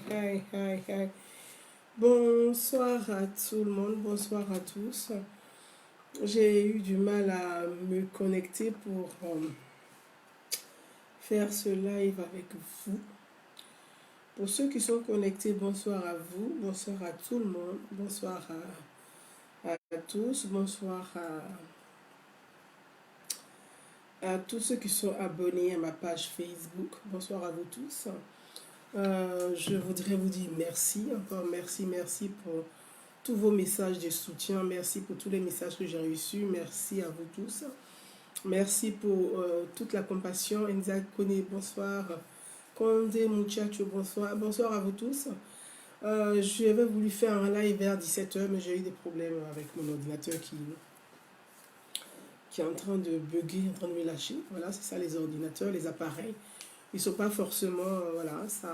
hi, hi, hi. Bonsoir à tout le monde, bonsoir à tous. J'ai eu du mal à me connecter pour faire ce live avec vous. Pour ceux qui sont connectés, bonsoir à vous, bonsoir à tout le monde, bonsoir à tous, bonsoir à tous ceux qui sont abonnés à ma page Facebook, bonsoir à vous tous. Je voudrais vous dire merci, encore merci, merci pour tous vos messages de soutien. Merci pour tous les messages que j'ai reçus. Merci à vous tous. Merci pour toute la compassion. Enza Kone, bonsoir. Konde Muchacho, bonsoir. Bonsoir à vous tous. J'avais voulu faire un live vers 17h, mais j'ai eu des problèmes avec mon ordinateur qui est en train de bugger, en train de me lâcher. Voilà, c'est ça les ordinateurs, les appareils. Ils ne sont pas forcément, voilà, ça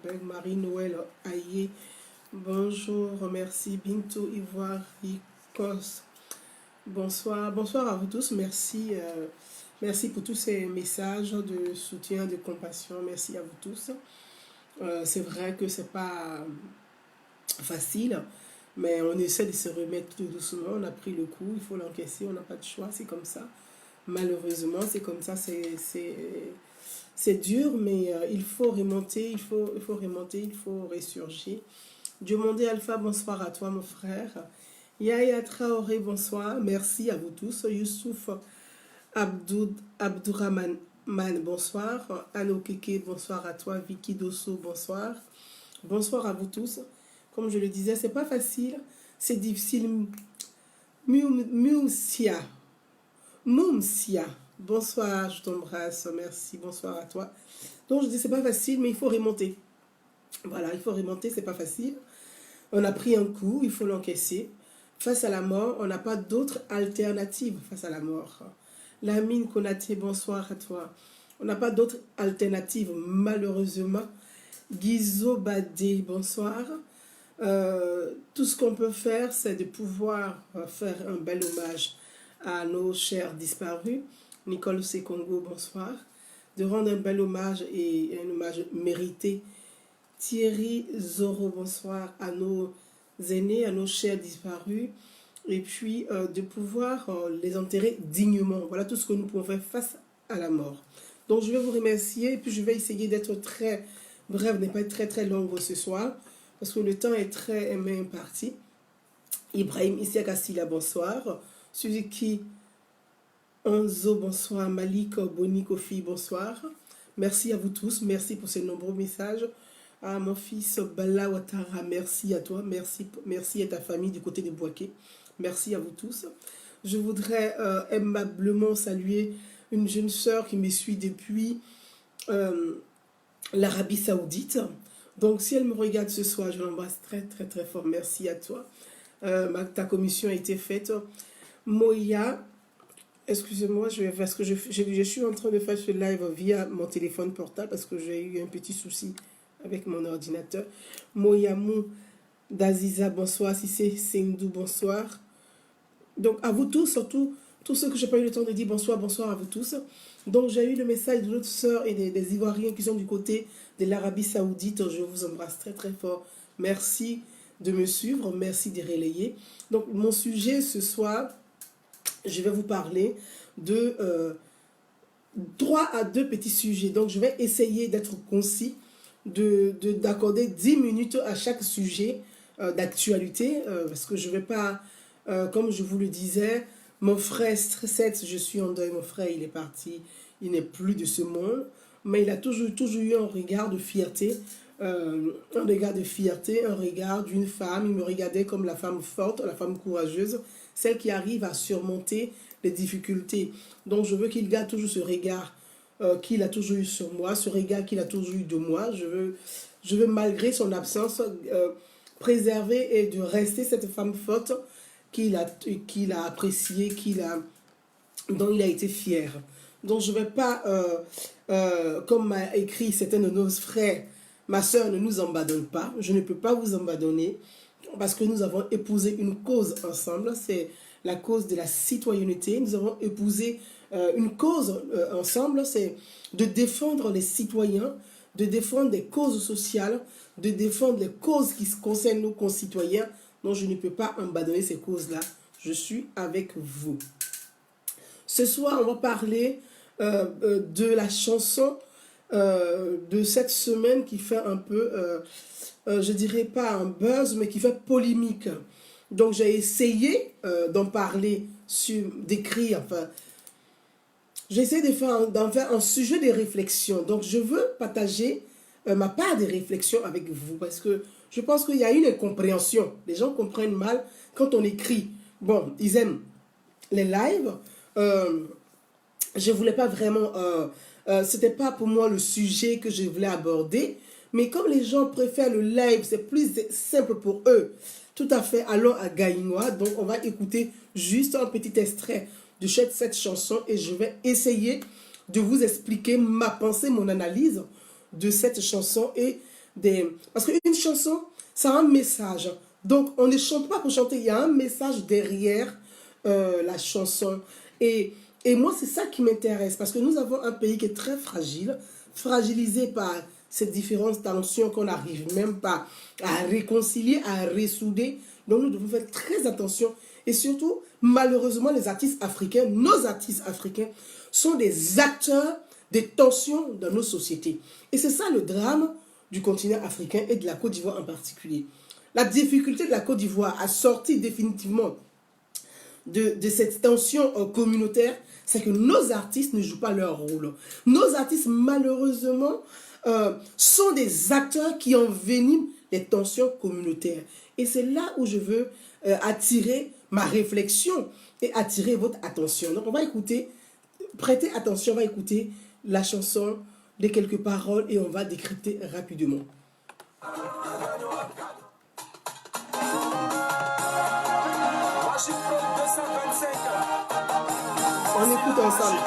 bug. Marie-Noël Aïe, bonjour, merci. Binto Ivoire Ricos, bonsoir. Bonsoir à vous tous, merci. Merci pour tous ces messages de soutien, de compassion. Merci à vous tous. C'est vrai que c'est pas facile, mais on essaie de se remettre tout doucement. On a pris le coup, il faut l'encaisser, on n'a pas de choix, c'est comme ça. Malheureusement, c'est comme ça, c'est dur, mais il faut remonter, il faut remonter, il faut ressurgir. Dieu Mondé Alpha, bonsoir à toi mon frère. Yaya Traoré, bonsoir, merci à vous tous. Youssouf Abdourahman, bonsoir. Anno Keke, bonsoir à toi. Vicky Dosso, bonsoir. Bonsoir à vous tous. Comme je le disais, c'est pas facile, c'est difficile. Moumsia, bonsoir, je t'embrasse, merci, bonsoir à toi. Donc je dis, c'est pas facile, mais il faut remonter. Voilà, il faut remonter, c'est pas facile. On a pris un coup, il faut l'encaisser. Face à la mort, on n'a pas d'autre alternative face à la mort. Lamine Konaté, bonsoir à toi. On n'a pas d'autre alternative, malheureusement. Guizo Badé, bonsoir. Tout ce qu'on peut faire, c'est de pouvoir faire un bel hommage à nos chers disparus. Nicole Sekongo, bonsoir. De rendre un bel hommage et un hommage mérité. Thierry Zoro, bonsoir, à nos aînés, à nos chers disparus. Et puis de pouvoir les enterrer dignement. Voilà tout ce que nous pouvons faire face à la mort. Donc je vais vous remercier et puis je vais essayer d'être très bref, ne pas être très très longue ce soir parce que le temps est très imparti. Ibrahim Issiakassila, bonsoir. Suzuki Onzo, bonsoir. Malik Bonikofi, bonsoir. Merci à vous tous, merci pour ces nombreux messages. À mon fils Bala Ouattara, merci à toi, merci à ta famille du côté de Boaké. Merci à vous tous. Je voudrais aimablement saluer une jeune sœur qui me suit depuis l'Arabie Saoudite. Donc si elle me regarde ce soir, je l'embrasse très très très fort. Merci à toi. Ta commission a été faite. Moya, excusez-moi, parce que je suis en train de faire ce live via mon téléphone portable parce que j'ai eu un petit souci avec mon ordinateur. Moyamou Daziza, bonsoir. Si c'est Sendou, bonsoir. Donc à vous tous, surtout tous ceux que je n'ai pas eu le temps de dire bonsoir, bonsoir à vous tous. Donc j'ai eu le message de notre sœur et des Ivoiriens qui sont du côté de l'Arabie Saoudite. Je vous embrasse très très fort. Merci de me suivre, merci de relayer. Donc mon sujet ce soir, je vais vous parler de 3 à 2 petits sujets. Donc je vais essayer d'être concis, d'accorder 10 minutes à chaque sujet d'actualité, parce que je ne vais pas, comme je vous le disais, mon frère Stressette, je suis en deuil, mon frère il est parti, il n'est plus de ce monde, mais il a toujours eu un regard de fierté, un regard d'une femme. Il me regardait comme la femme forte, la femme courageuse, celle qui arrive à surmonter les difficultés. Donc je veux qu'il garde toujours ce regard qu'il a toujours eu sur moi, ce regard qu'il a toujours eu de moi. Je veux malgré son absence, préserver et de rester cette femme forte qu'il a appréciée, dont il a été fier. Donc je ne vais pas, comme m'a écrit certains de nos frères, ma soeur ne nous abandonne pas, je ne peux pas vous abandonner, parce que nous avons épousé une cause ensemble, c'est la cause de la citoyenneté. Nous avons épousé une cause ensemble, c'est de défendre les citoyens, de défendre des causes sociales, de défendre les causes qui concernent nos concitoyens. Non, je ne peux pas abandonner ces causes-là. Je suis avec vous. Ce soir, on va parler de la chanson de cette semaine qui fait un peu, je dirais pas un buzz, mais qui fait polémique. Donc, j'ai essayé d'en parler, d'écrire, enfin, j'ai essayé d'en faire un sujet de réflexion. Donc, je veux partager ma part de réflexion avec vous parce que je pense qu'il y a une incompréhension. Les gens comprennent mal quand on écrit. Bon, ils aiment les lives. Je voulais pas vraiment... c'était pas pour moi le sujet que je voulais aborder. Mais comme les gens préfèrent le live, c'est plus simple pour eux. Tout à fait, allons à Gaïnois. Donc, on va écouter juste un petit extrait de cette chanson et je vais essayer de vous expliquer ma pensée, mon analyse de cette chanson. Parce qu'une chanson, ça a un message. Donc, on ne chante pas pour chanter. Il y a un message derrière la chanson. Et moi, c'est ça qui m'intéresse. Parce que nous avons un pays qui est très fragile, fragilisé par ces différentes tensions qu'on n'arrive même pas à réconcilier, à ressouder. Donc, nous devons faire très attention. Et surtout, malheureusement, les artistes africains, nos artistes africains, sont des acteurs des tensions dans nos sociétés. Et c'est ça le drame du continent africain et de la Côte d'Ivoire en particulier. La difficulté de la Côte d'Ivoire à sortir définitivement de cette tension communautaire, c'est que nos artistes ne jouent pas leur rôle. Nos artistes, malheureusement, sont des acteurs qui enveniment les tensions communautaires. Et c'est là où je veux attirer ma réflexion et attirer votre attention. Donc on va écouter, prêtez attention, on va écouter la chanson, les quelques paroles et on va décrypter rapidement. On écoute ensemble.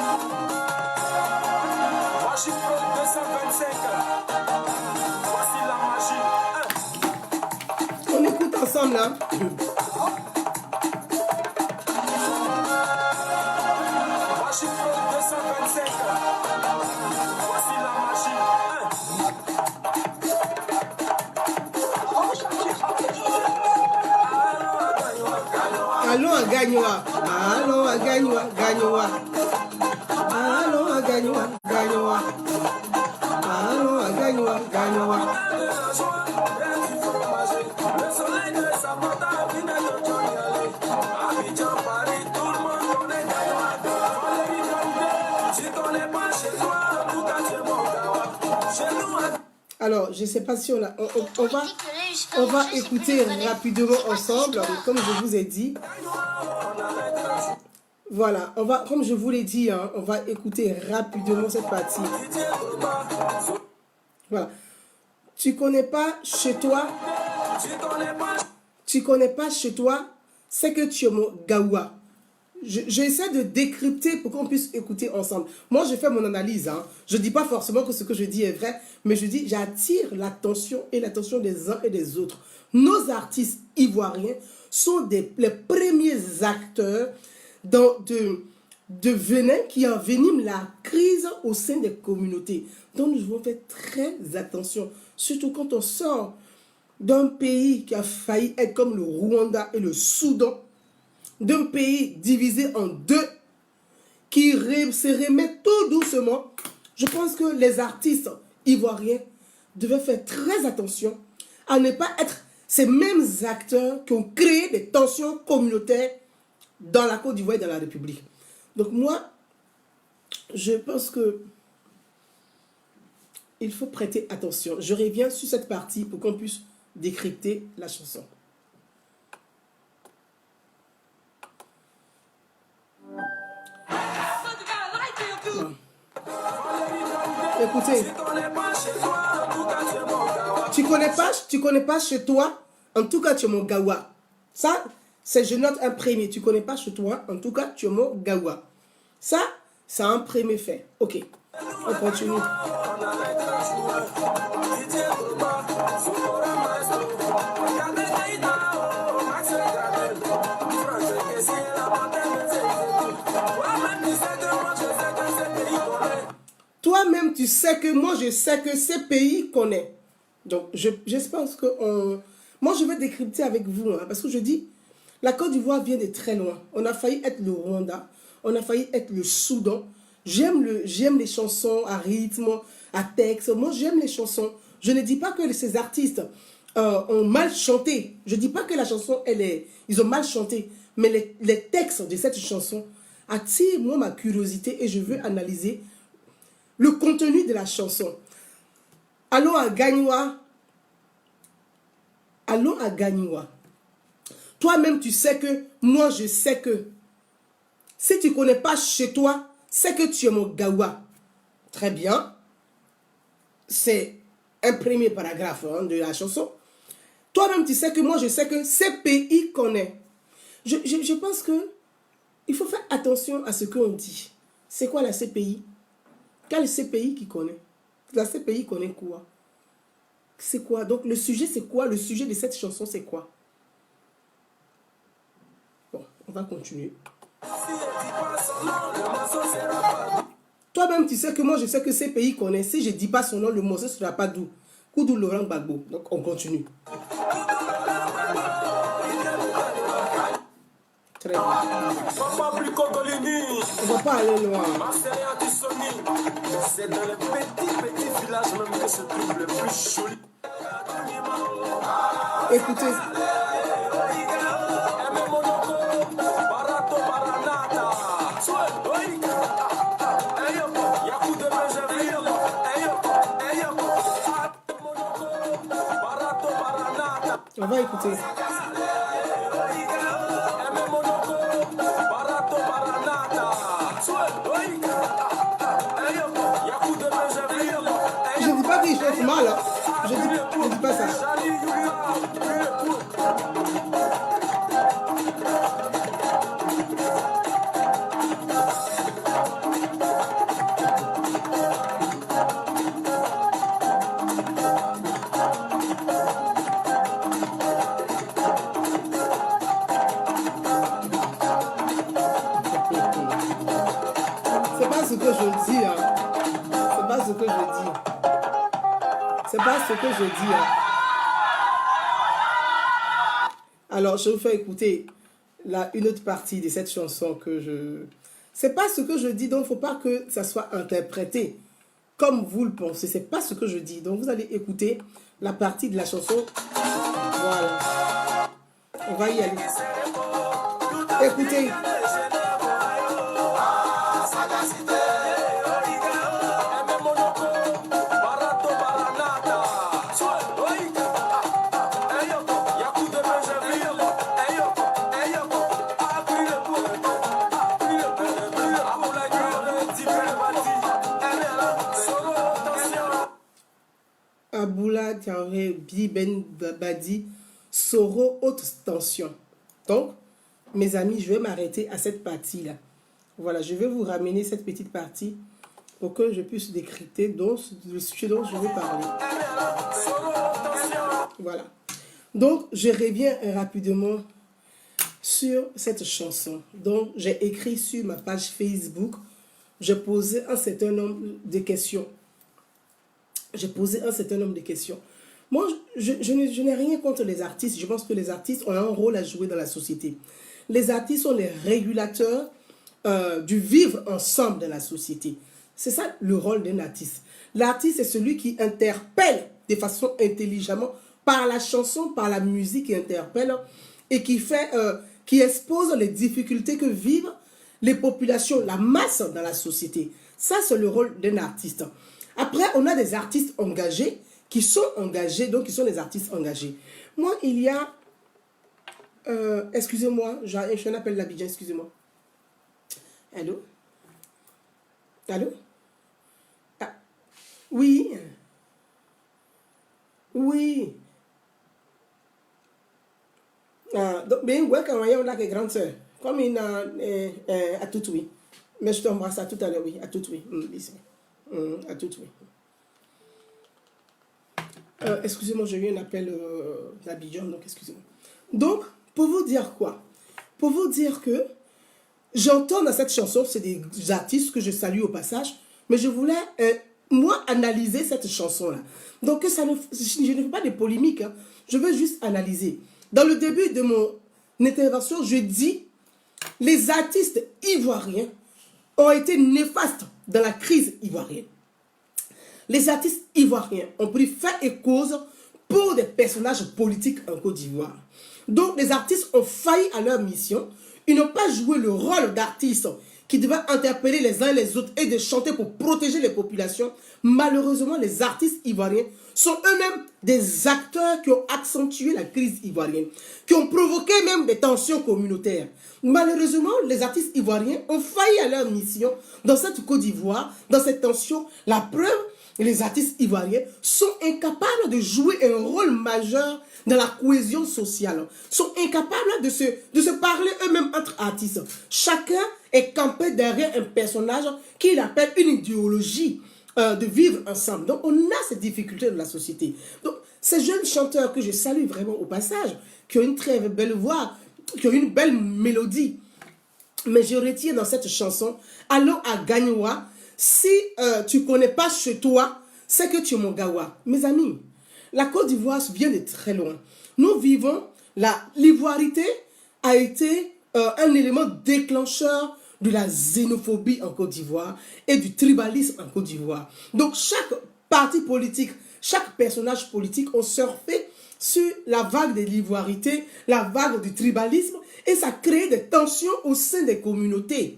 On écoute ensemble là. Allons à Gaïnois, allons à Gaïnois, Gaïnois. Allons à Gaïnois, Gaïnois. Allons à Gaïnois, Gaïnois. Alors, je ne sais pas si on va écouter rapidement ensemble, comme je vous ai dit. Voilà, comme je vous l'ai dit, hein, on va écouter rapidement cette partie. Voilà. Tu connais pas chez toi, c'est que tu es mon gawa. J'essaie de décrypter pour qu'on puisse écouter ensemble. Moi, je fais mon analyse. Hein. Je ne dis pas forcément que ce que je dis est vrai, mais je dis, j'attire l'attention et l'attention des uns et des autres. Nos artistes ivoiriens sont les premiers acteurs de venin qui enveniment la crise au sein des communautés. Donc, nous devons faire très attention, surtout quand on sort d'un pays qui a failli être comme le Rwanda et le Soudan, d'un pays divisé en deux, qui se remet tout doucement. Je pense que les artistes ivoiriens devaient faire très attention à ne pas être ces mêmes acteurs qui ont créé des tensions communautaires dans la Côte d'Ivoire et dans la République. Donc moi, je pense que il faut prêter attention. Je reviens sur cette partie pour qu'on puisse décrypter la chanson. Écoutez, tu connais pas chez toi, en tout cas tu es mon gawa. Ça, c'est je note un premier. Tu connais pas chez toi, en tout cas tu es mon gawa. Ça, c'est un premier fait. Ok, on continue. Toi-même, tu sais que moi, je sais que ces pays connaissent. Donc, je pense que moi, je vais décrypter avec vous, hein, parce que je dis, la Côte d'Ivoire vient de très loin. On a failli être le Rwanda, on a failli être le Soudan. J'aime les chansons à rythme, à texte. Moi, j'aime les chansons. Je ne dis pas que ces artistes ont mal chanté. Je ne dis pas que la chanson, ils ont mal chanté. Mais les textes de cette chanson attirent moi ma curiosité et je veux analyser le contenu de la chanson. Allons à Gagnoua. Allons à Gagnoua. Toi-même, tu sais que, moi, je sais que. Si tu ne connais pas chez toi, c'est que tu es mon gawa. Très bien. C'est un premier paragraphe hein, de la chanson. Toi-même, tu sais que moi, je sais que ces pays connaissent. Je pense que il faut faire attention à ce qu'on dit. C'est quoi la CPI? Quel CPI qui connaît? La CPI connaît quoi? C'est quoi? Donc, le sujet, c'est quoi? Le sujet de cette chanson, c'est quoi? Bon, on va continuer. Toi-même, tu sais que moi, je sais que ces pays connaissent. Si je ne dis pas son nom, le morceau ne sera pas doux. Koudou Laurent Gbagbo. Donc, on continue. Très bien. On ne va pas aller loin. C'est dans les petits villages même que se trouve le plus joli. Écoutez. On va écouter. Je ne dis pas qu'il chante mal. Hein. Je ne dis pas ça. C'est pas ce que je dis. Hein. C'est pas ce que je dis. C'est pas ce que je dis. Hein. Alors, je vous fais écouter une autre partie de cette chanson que je... C'est pas ce que je dis, donc il ne faut pas que ça soit interprété comme vous le pensez. C'est pas ce que je dis. Donc, vous allez écouter la partie de la chanson. Voilà. On va y aller. Écoutez. Aboula Diaré Ben Badi Soro haute tension. Donc, mes amis, je vais m'arrêter à cette partie-là. Voilà, je vais vous ramener cette petite partie pour que je puisse décrypter le sujet dont je vais parler. Voilà. Donc, je reviens rapidement sur cette chanson. Donc, j'ai écrit sur ma page Facebook, j'ai posé un certain nombre de questions. Moi, je n'ai rien contre les artistes. Je pense que les artistes ont un rôle à jouer dans la société. Les artistes sont les régulateurs du vivre ensemble dans la société. C'est ça le rôle d'un artiste. L'artiste est celui qui interpelle de façon intelligemment par la chanson, par la musique qui interpelle et qui expose les difficultés que vivent les populations, la masse dans la société. Ça, c'est le rôle d'un artiste. Après, on a des artistes engagés qui sont engagés, donc qui sont des artistes engagés. Moi, il y a... excusez-moi, j'ai un appel d'Abidjan, excusez-moi. Allô? Allô? Ah, oui. Oui. Donc, bien, ouais, quand on a des grandes sœurs, comme il a à tout, oui. Mais je t'embrasse à tout à l'heure, oui, à tout, oui. À tout, oui. Excusez-moi, j'ai eu un appel d'Abidjan, donc excusez-moi. Donc, pour vous dire quoi? Pour vous dire que j'entends dans cette chanson, c'est des artistes que je salue au passage, mais je voulais moi, analyser cette chanson-là. Donc, je ne fais pas de polémique. Hein. Je veux juste analyser. Dans le début de mon intervention, je dis les artistes ivoiriens ont été néfastes dans la crise ivoirienne. Les artistes ivoiriens ont pris fait et cause pour des personnages politiques en Côte d'Ivoire. Donc, les artistes ont failli à leur mission. Ils n'ont pas joué le rôle d'artistes qui devaient interpeller les uns les autres et de chanter pour protéger les populations. Malheureusement, les artistes ivoiriens sont eux-mêmes des acteurs qui ont accentué la crise ivoirienne, qui ont provoqué même des tensions communautaires. Malheureusement, les artistes ivoiriens ont failli à leur mission dans cette Côte d'Ivoire, dans cette tension. La preuve, les artistes ivoiriens sont incapables de jouer un rôle majeur dans la cohésion sociale, sont incapables de se parler eux-mêmes entre artistes. Chacun est campé derrière un personnage qu'il appelle une idéologie de vivre ensemble. Donc, on a ces difficultés dans la société. Donc, ces jeunes chanteurs que je salue vraiment au passage, qui ont une très belle voix, qui ont une belle mélodie, mais je retiens dans cette chanson, allons à Gagnoua. Si tu ne connais pas chez toi, c'est que tu es mon gawa. Mes amis, la Côte d'Ivoire vient de très loin. Nous vivons, l'ivoirité a été un élément déclencheur de la xénophobie en Côte d'Ivoire et du tribalisme en Côte d'Ivoire. Donc chaque parti politique, chaque personnage politique ont surfé sur la vague de l'ivoirité, la vague du tribalisme, et ça crée des tensions au sein des communautés.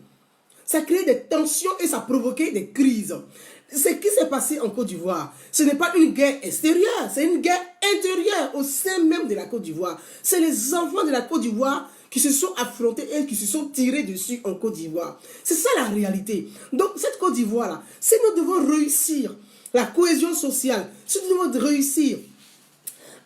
Ça crée des tensions et ça a provoqué des crises. Ce qui s'est passé en Côte d'Ivoire, ce n'est pas une guerre extérieure, c'est une guerre intérieure au sein même de la Côte d'Ivoire. C'est les enfants de la Côte d'Ivoire qui se sont affrontés et qui se sont tirés dessus en Côte d'Ivoire. C'est ça la réalité. Donc cette Côte d'Ivoire-là, si nous devons réussir la cohésion sociale, si nous devons réussir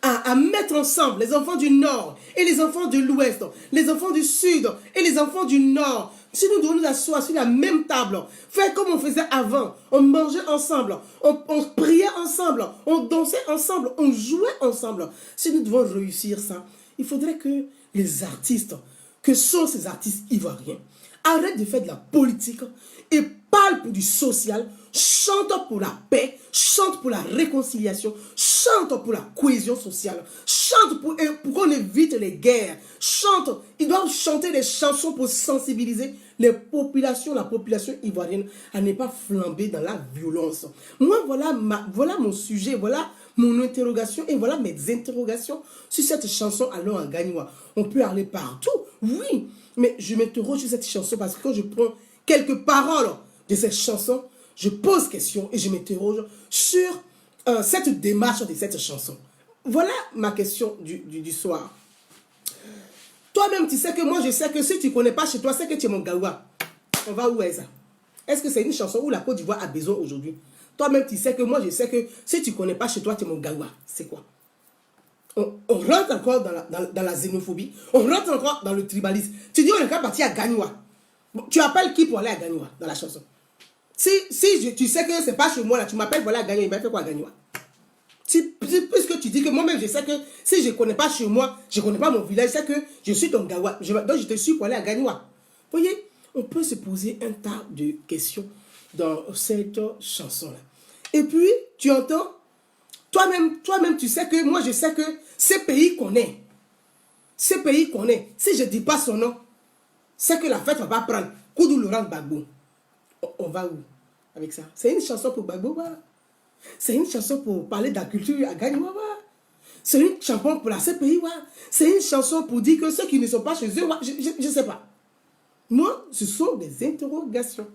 à mettre ensemble les enfants du Nord et les enfants de l'Ouest, les enfants du Sud et les enfants du Nord, si nous devons nous asseoir sur la même table, faire comme on faisait avant, on mangeait ensemble, on priait ensemble, on dansait ensemble, on jouait ensemble. Si nous devons réussir ça, il faudrait que les artistes, que sont ces artistes ivoiriens, arrêtent de faire de la politique et parlent pour du social, chantent pour la paix, chantent pour la réconciliation, chantent pour la cohésion sociale, chantent pour qu'on évite les guerres, chantent, ils doivent chanter des chansons pour sensibiliser les populations, la population ivoirienne à ne pas flamber dans la violence. Moi, voilà mon sujet, voilà mon interrogation et voilà mes interrogations sur cette chanson Allons à Gagnoua. On peut aller partout, oui, mais je m'interroge sur cette chanson parce que quand je prends quelques paroles de cette chanson, je pose question et je m'interroge sur cette démarche de cette chanson. Voilà ma question du soir. Toi-même, tu sais que moi, je sais que si tu ne connais pas chez toi, c'est que tu es mon gawa. On va où est ça? Est-ce que c'est une chanson où la Côte d'Ivoire a besoin aujourd'hui? Toi-même, tu sais que moi, je sais que si tu ne connais pas chez toi, tu es mon gawa. C'est quoi? On rentre encore dans la xénophobie. On rentre encore dans le tribalisme. Tu dis, on est parti à Gagnoua. Bon, tu appelles qui pour aller à Gagnoua dans la chanson? Si tu sais que ce n'est pas chez moi, là, tu m'appelles pour aller à Gagnoua, il va faire quoi à Gagnoua? Puisque tu dis que moi-même, je sais que si je ne connais pas chez moi, je ne connais pas mon village, je sais que je suis ton gawa. Donc, je te suis pour aller à Gagnoua. Vous voyez, on peut se poser un tas de questions dans cette chanson-là. Et puis, tu entends, toi-même, tu sais que moi, je sais que ce pays qu'on est, si je ne dis pas son nom, c'est que la fête ne va pas prendre. Koudou Laurent Gbagbo. On va où avec ça? C'est une chanson pour Gbagbo, voilà. C'est une chanson pour parler de la culture à Gagnoua. C'est une chanson pour la CPI. C'est une chanson pour dire que ceux qui ne sont pas chez eux, je ne sais pas. Moi, ce sont des interrogations.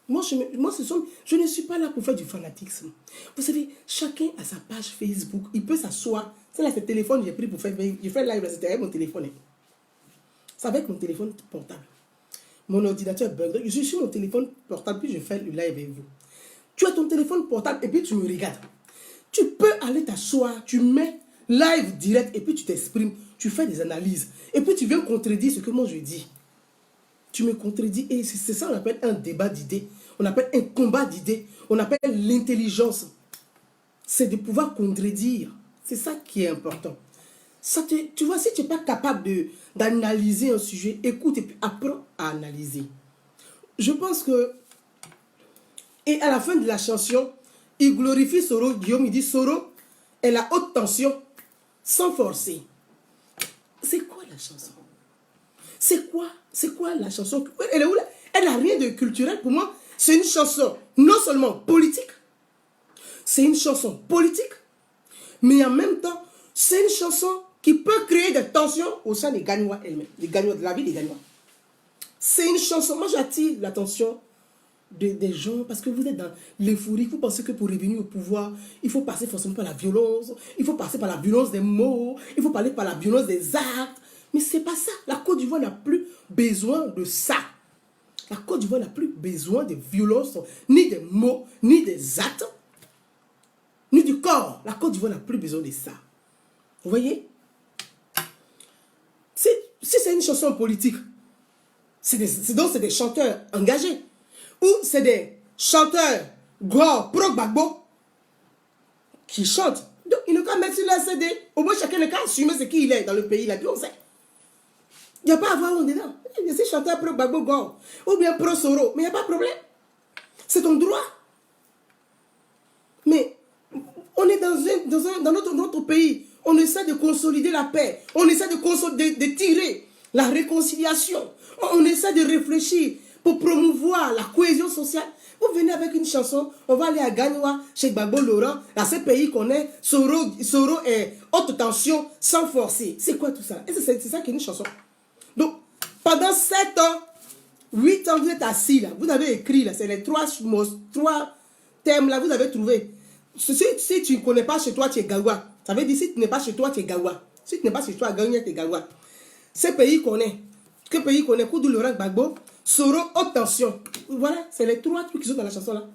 Je ne suis pas là pour faire du fanatisme. Vous savez, chacun a sa page Facebook. Il peut s'asseoir. C'est là ce téléphone que j'ai pris pour faire live. C'était avec mon téléphone. C'est avec mon téléphone portable. Mon ordinateur bug. Je suis sur mon téléphone portable puis je fais le live avec vous. Tu as ton téléphone portable et puis tu me regardes. Tu peux aller t'asseoir, tu mets live direct et puis tu t'exprimes, tu fais des analyses. Et puis tu viens contredire ce que moi je dis. Tu me contredis et c'est ça qu'on appelle un débat d'idées. On appelle un combat d'idées. On appelle l'intelligence. C'est de pouvoir contredire. C'est ça qui est important. Tu vois, si tu n'es pas capable d'analyser un sujet, écoute et puis apprends à analyser. Je pense que Et à la fin de la chanson, il glorifie Soro. Guillaume, il dit Soro est la haute tension sans forcer. C'est quoi la chanson? C'est quoi la chanson? Elle est où là? Elle n'a rien de culturel pour moi. C'est une chanson non seulement politique, c'est une chanson politique, mais en même temps, c'est une chanson qui peut créer des tensions au sein des Gagnois elles-mêmes, des Gagnois, de la vie des Gagnois. C'est une chanson, moi j'attire l'attention des gens parce que vous êtes dans l'euphorie, vous pensez que pour revenir au pouvoir, il faut passer forcément par la violence, il faut passer par la violence des mots, il faut passer par la violence des actes. Mais c'est pas ça. La Côte d'Ivoire n'a plus besoin de ça. La Côte d'Ivoire n'a plus besoin de violence, ni des mots, ni des actes, ni du corps. La Côte d'Ivoire n'a plus besoin de ça. Vous voyez? Si c'est une chanson politique, c'est des chanteurs engagés. Ou c'est des chanteurs gros, pro-Gbagbo, qui chantent. Donc, ils n'ont qu'à mettre sur la CD. Au moins, chacun n'a qu'à assumer ce qu'il est dans le pays. Là, puis on sait. Il n'y a pas à avoir honte dedans. Il y a ces chanteurs pro-Gbagbo, gros, ou bien pro-Soro. Mais il n'y a pas de problème. C'est ton droit. Mais on est dans notre pays. On essaie de consolider la paix. On essaie de tirer la réconciliation. On essaie de réfléchir pour promouvoir la cohésion sociale. Vous venez avec une chanson, on va aller à Gagnoua, chez Gbagbo Laurent, dans ce pays qu'on est, Soro est haute tension, sans forcer. C'est quoi tout ça? Et c'est ça qui est une chanson. Donc, pendant 7 ans, 8 ans, vous êtes assis là, vous avez écrit là, c'est les trois thèmes là, vous avez trouvé. Si tu ne connais pas chez toi, tu es Gawa. Ça veut dire si tu n'es pas chez toi, tu es Gawa. Si tu n'es pas chez toi, Gagnoua, tu es Gawa. Ce pays qu'on est, quel pays qu'on est, Koudou Laurent Gbagbo, Soro, haute tension. Voilà, c'est les 3 trucs qui sont dans la chanson là.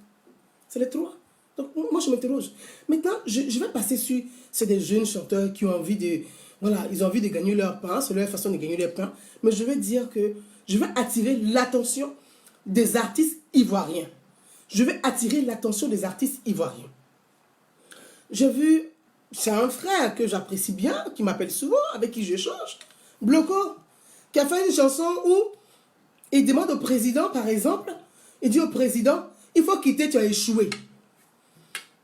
C'est les 3. Donc, moi, je m'interroge. Maintenant, je vais passer sur... C'est des jeunes chanteurs qui ont envie de... Voilà, ils ont envie de gagner leur pain. C'est leur façon de gagner leur pain. Mais je vais dire que... Je vais attirer l'attention des artistes ivoiriens. Je vais attirer l'attention des artistes ivoiriens. J'ai vu... C'est un frère que j'apprécie bien, qui m'appelle souvent, avec qui j'échange. Bloco, qui a fait une chanson où il demande au président, par exemple, il dit au président, il faut quitter, tu as échoué.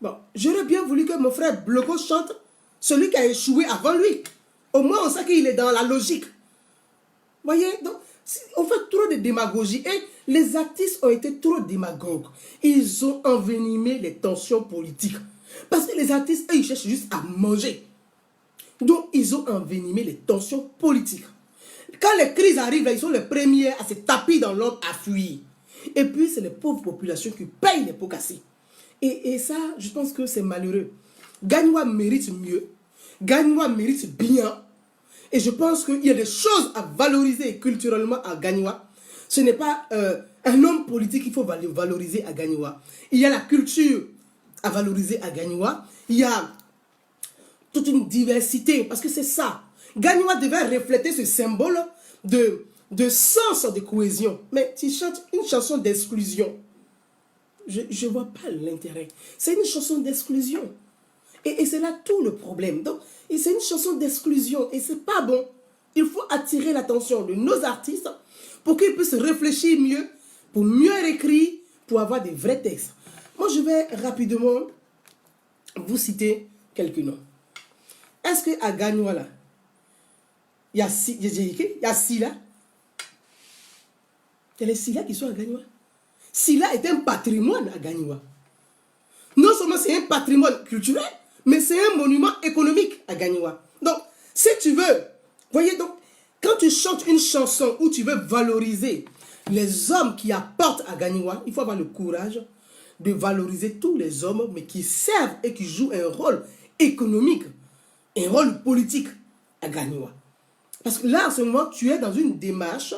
Bon, j'aurais bien voulu que mon frère Bloco chante celui qui a échoué avant lui. Au moins, on sait qu'il est dans la logique. Voyez, donc, on fait trop de démagogie. Et les artistes ont été trop démagogues. Ils ont envenimé les tensions politiques. Parce que les artistes, eux, ils cherchent juste à manger. Donc, ils ont envenimé les tensions politiques. Quand les crises arrivent, là, ils sont les premiers à se taper dans l'ombre, à fuir. Et puis, c'est les pauvres populations qui payent les pots cassés. Et ça, je pense que c'est malheureux. Gagnoua mérite mieux. Gagnoua mérite bien. Et je pense qu'il y a des choses à valoriser culturellement à Gagnoua. Ce n'est pas un homme politique qu'il faut valoriser à Gagnoua. Il y a la culture à valoriser à Gagnoua. Il y a toute une diversité, parce que c'est ça. Gagnoua devait refléter ce symbole de sens de cohésion. Mais tu chantes une chanson d'exclusion. Je ne vois pas l'intérêt. C'est une chanson d'exclusion. Et c'est là tout le problème. Donc, c'est une chanson d'exclusion. Et c'est pas bon. Il faut attirer l'attention de nos artistes pour qu'ils puissent réfléchir mieux, pour mieux écrire, pour avoir des vrais textes. Moi, je vais rapidement vous citer quelques noms. Est-ce qu'à Gagnoua, là, il y a Silla. Il y a les Silla qui sont à Gagnoua. Silla est un patrimoine à Gagnoua. Non seulement c'est un patrimoine culturel, mais c'est un monument économique à Gagnoua. Donc, si tu veux, voyez donc, quand tu chantes une chanson où tu veux valoriser les hommes qui apportent à Gagnoua, il faut avoir le courage de valoriser tous les hommes, mais qui servent et qui jouent un rôle économique, un rôle politique à Gagnoua. Parce que là, en ce moment, tu es dans une démarche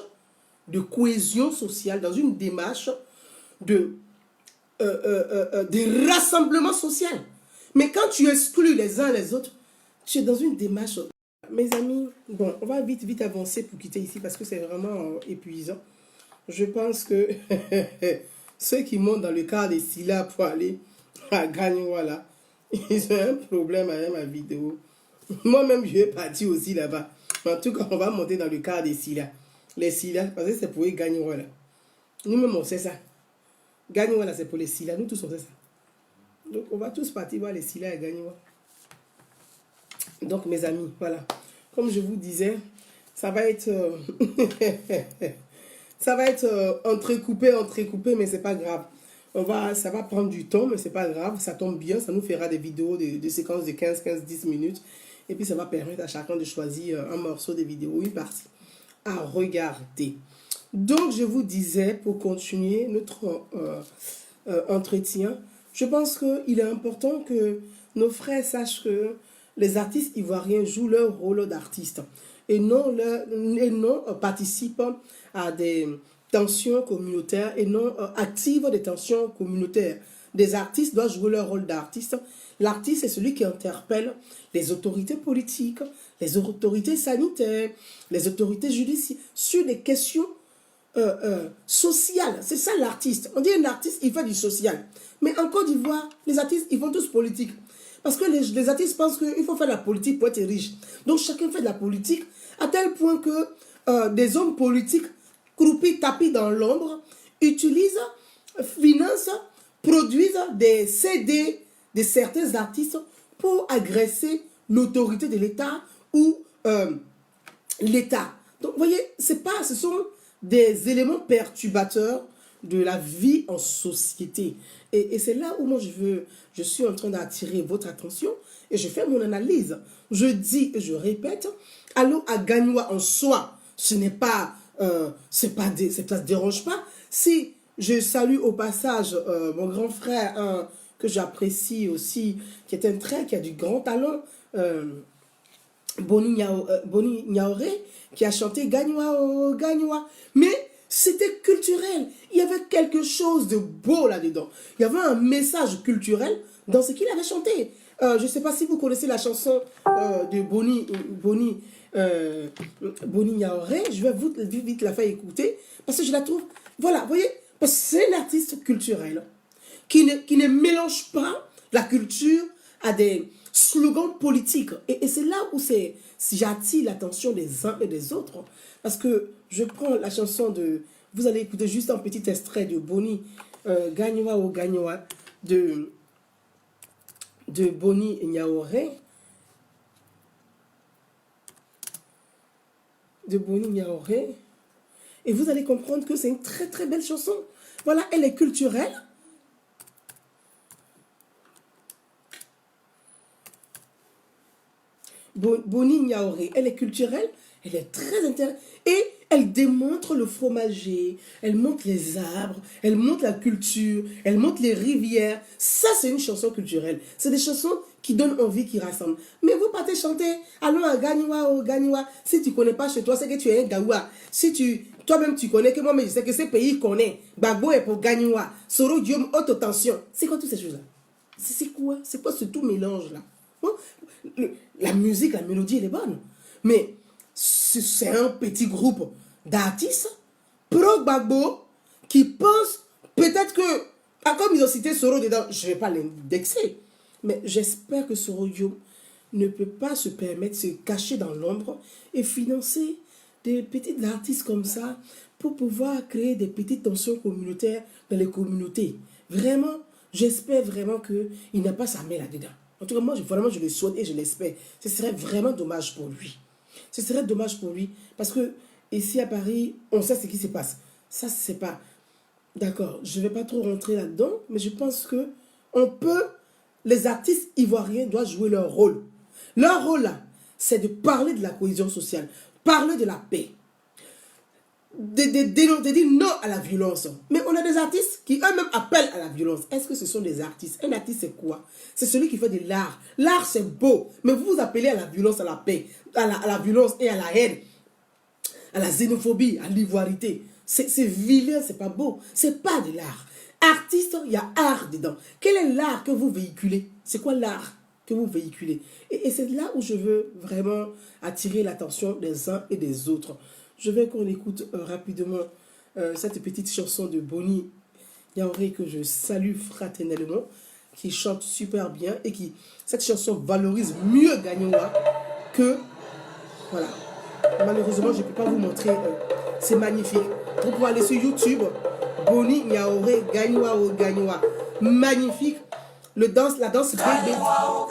de cohésion sociale, dans une démarche de rassemblement social. Mais quand tu exclus les uns les autres, tu es dans une démarche. Mes amis, bon, on va vite avancer pour quitter ici parce que c'est vraiment épuisant. Je pense que ceux qui montent dans le car des Silla pour aller à Gagnoua, là, ils ont un problème avec ma vidéo. Moi-même, je vais partir aussi là-bas. En tout cas, on va monter dans le car des Silla. Les Silla, parce que c'est pour les Gagnoua, là. Nous-mêmes, on sait ça. Gagnoua, là, c'est pour les Silla. Nous tous, on sait ça. Donc, on va tous partir voir les Silla et Gagnoua. Donc, mes amis, voilà. Comme je vous disais, ça va être... ça va être entrecoupé, mais c'est pas grave. Ça va prendre du temps, mais c'est pas grave. Ça tombe bien, ça nous fera des vidéos de séquences de 10 minutes. Et puis, ça va permettre à chacun de choisir un morceau de vidéo, une partie à regarder. Donc, je vous disais, pour continuer notre entretien, je pense qu'il est important que nos frères sachent que les artistes ivoiriens jouent leur rôle d'artistes et non participent à des tensions communautaires et non activent des tensions communautaires. Des artistes doivent jouer leur rôle d'artiste. L'artiste est celui qui interpelle les autorités politiques, les autorités sanitaires, les autorités judiciaires sur des questions sociales. C'est ça l'artiste. On dit un artiste, il fait du social. Mais en Côte d'Ivoire, les artistes, ils font tous politique. Parce que les artistes pensent qu'il faut faire de la politique pour être riche. Donc chacun fait de la politique à tel point que des hommes politiques croupis, tapis dans l'ombre, utilisent, financent, produisent des CD de certains artistes pour agresser l'autorité de l'État ou l'État. Donc, vous voyez, ce sont des éléments perturbateurs de la vie en société. Et c'est là où moi je suis en train d'attirer votre attention et je fais mon analyse. Je dis et je répète, allons à Gagnoua en soi, ce n'est pas, ça ne dérange pas. Si je salue au passage mon grand frère que j'apprécie aussi, qui est un trait, qui a du grand talent, Boni Niaoré, qui a chanté Gagnoua, oh, Gagnoua. Mais c'était culturel. Il y avait quelque chose de beau là-dedans. Il y avait un message culturel dans ce qu'il avait chanté. Je ne sais pas si vous connaissez la chanson de Boni Niaoré. Je vais vite la faire écouter parce que je la trouve... Voilà, vous voyez, parce que c'est un artiste culturel qui ne mélange pas la culture à des slogans politiques. Et c'est là où j'attire l'attention des uns et des autres. Parce que je prends la chanson de... Vous allez écouter juste un petit extrait de Boni Gagnoua ou Gagnoua de Boni Niaoré. De Boni Niaoré. Et vous allez comprendre que c'est une très très belle chanson. Voilà, elle est culturelle. Boni Niaoré, elle est culturelle, elle est très intéressante et elle démontre le fromager, elle montre les arbres, elle montre la culture, elle montre les rivières. Ça, c'est une chanson culturelle. C'est des chansons qui donnent envie, qui rassemblent. Mais vous partez chanter, allons à Gagnoua, oh Gagnoua. Si tu ne connais pas chez toi, c'est que tu es un Gaoua. Si toi-même tu connais, que moi-même je sais que ce pays connaît. Gbagbo est pour Gagnoua. Soro Diom, haute tension. C'est quoi toutes ces choses-là? C'est quoi? C'est quoi ce tout mélange là? Bon, la musique, la mélodie, elle est bonne. Mais c'est un petit groupe d'artistes pro-Gbagbo qui pensent peut-être que, comme ils ont cité Soro dedans, je ne vais pas l'indexer, mais j'espère que Soro Diom ne peut pas se permettre de se cacher dans l'ombre et financer des petits artistes comme ça pour pouvoir créer des petites tensions communautaires dans les communautés. Vraiment, j'espère vraiment qu'il n'a pas sa main là-dedans. En tout cas, moi, vraiment, je le souhaite et je l'espère. Ce serait vraiment dommage pour lui. Ce serait dommage pour lui. Parce que ici à Paris, on sait ce qui se passe. Ça, c'est pas... D'accord, je ne vais pas trop rentrer là-dedans, mais je pense que les artistes ivoiriens doivent jouer leur rôle. Leur rôle, là, c'est de parler de la cohésion sociale, parler de la paix, de dire non à la violence. Mais on a des artistes qui eux-mêmes appellent à la violence. Est-ce que ce sont des artistes? Un artiste, c'est quoi? C'est celui qui fait de l'art. L'art, c'est beau. Mais vous vous appelez à la violence, à la paix, à la violence et à la haine, à la xénophobie, à l'ivoirité. C'est vilain, c'est pas beau. C'est pas de l'art. Artiste, il y a art dedans. Quel est l'art que vous véhiculez? C'est quoi l'art que vous véhiculez? Et c'est là où je veux vraiment attirer l'attention des uns et des autres. Je veux qu'on écoute rapidement cette petite chanson de Boni Niaoré que je salue fraternellement, qui chante super bien et cette chanson valorise mieux Gagnoua que... Voilà. Malheureusement, je ne peux pas vous montrer. C'est magnifique. Vous pouvez aller sur YouTube Boni Niaoré, Gagnoua o Gagnoua. Magnifique. La danse bébé. Gagnoua o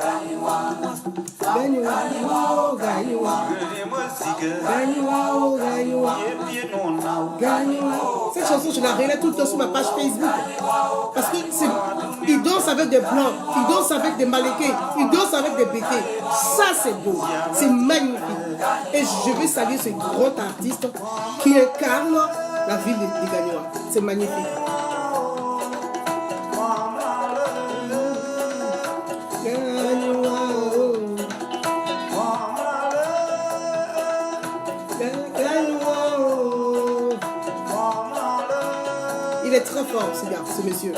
Gagnoua. Gagnoua o Gagnoua. Gagnoua. Cette chanson, je la relève tout le temps sur ma page Facebook. Parce qu'ils dansent avec des blancs, ils dansent avec des malékés, ils dansent avec des bétés. Ça, c'est beau. C'est magnifique. Et je veux saluer ce grand artiste qui incarne la ville de Gagnoua. C'est magnifique. Il est très fort, ce monsieur.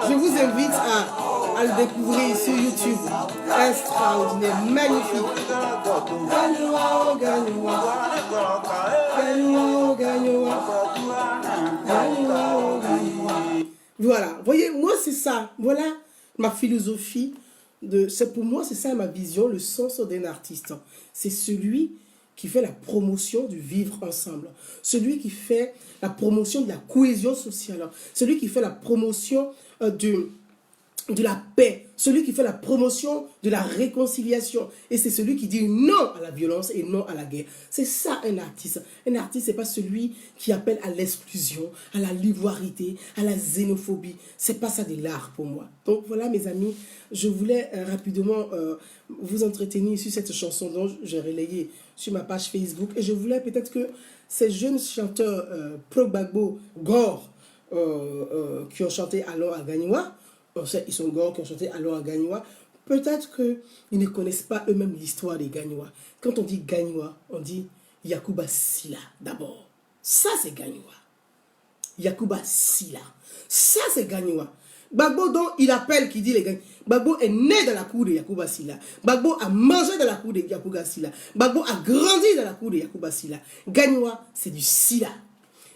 Je vous invite à le découvrir sur YouTube. Extraordinaire, magnifique. Voilà, voyez, moi c'est ça. Voilà ma philosophie. Pour moi, c'est ça ma vision, le sens d'un artiste. C'est celui qui fait la promotion du vivre ensemble. Celui qui fait la promotion de la cohésion sociale. Celui qui fait la promotion de la paix. Celui qui fait la promotion de la réconciliation. Et c'est celui qui dit non à la violence et non à la guerre. C'est ça un artiste. Un artiste, ce n'est pas celui qui appelle à l'exclusion, à la l'ivoirité, à la xénophobie. Ce n'est pas ça de l'art pour moi. Donc voilà mes amis, je voulais rapidement vous entretenir sur cette chanson dont j'ai relayé sur ma page Facebook. Et je voulais peut-être que ces jeunes chanteurs pro-Gbagbo, Gore, qui ont chanté alors à Gagnoua, ils sont Gore qui ont chanté alors à Gagnoua, peut-être qu'ils ne connaissent pas eux-mêmes l'histoire des Gagnoua. Quand on dit Gagnoua, on dit Yacouba Silla d'abord. Ça c'est Gagnoua. Yacouba Silla. Ça c'est Gagnoua. Gbagbo dont il appelle, qui dit les Gagnoua. Gbagbo est né dans la cour de Yacouba Silla. Gbagbo a mangé dans la cour de Yacouba Silla. Gbagbo a grandi dans la cour de Yacouba Silla. Gagnoua, c'est du Silla.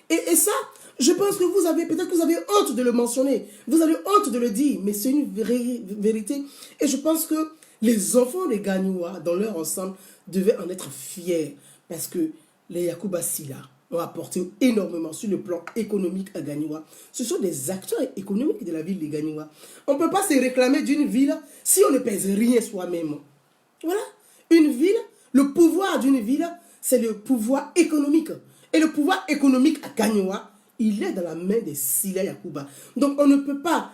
Et ça, je pense que peut-être que vous avez honte de le mentionner. Vous avez honte de le dire, mais c'est une vérité. Et je pense que les enfants des Gagnoua, dans leur ensemble, devaient en être fiers. Parce que les Yacouba Silla ont apporté énormément sur le plan économique à Gagnoua. Ce sont des acteurs économiques de la ville de Gagnoua. On ne peut pas se réclamer d'une ville si on ne pèse rien soi-même. Voilà. Une ville, le pouvoir d'une ville, c'est le pouvoir économique. Et le pouvoir économique à Gagnoua, il est dans la main des Silla Yacouba. Donc on ne peut pas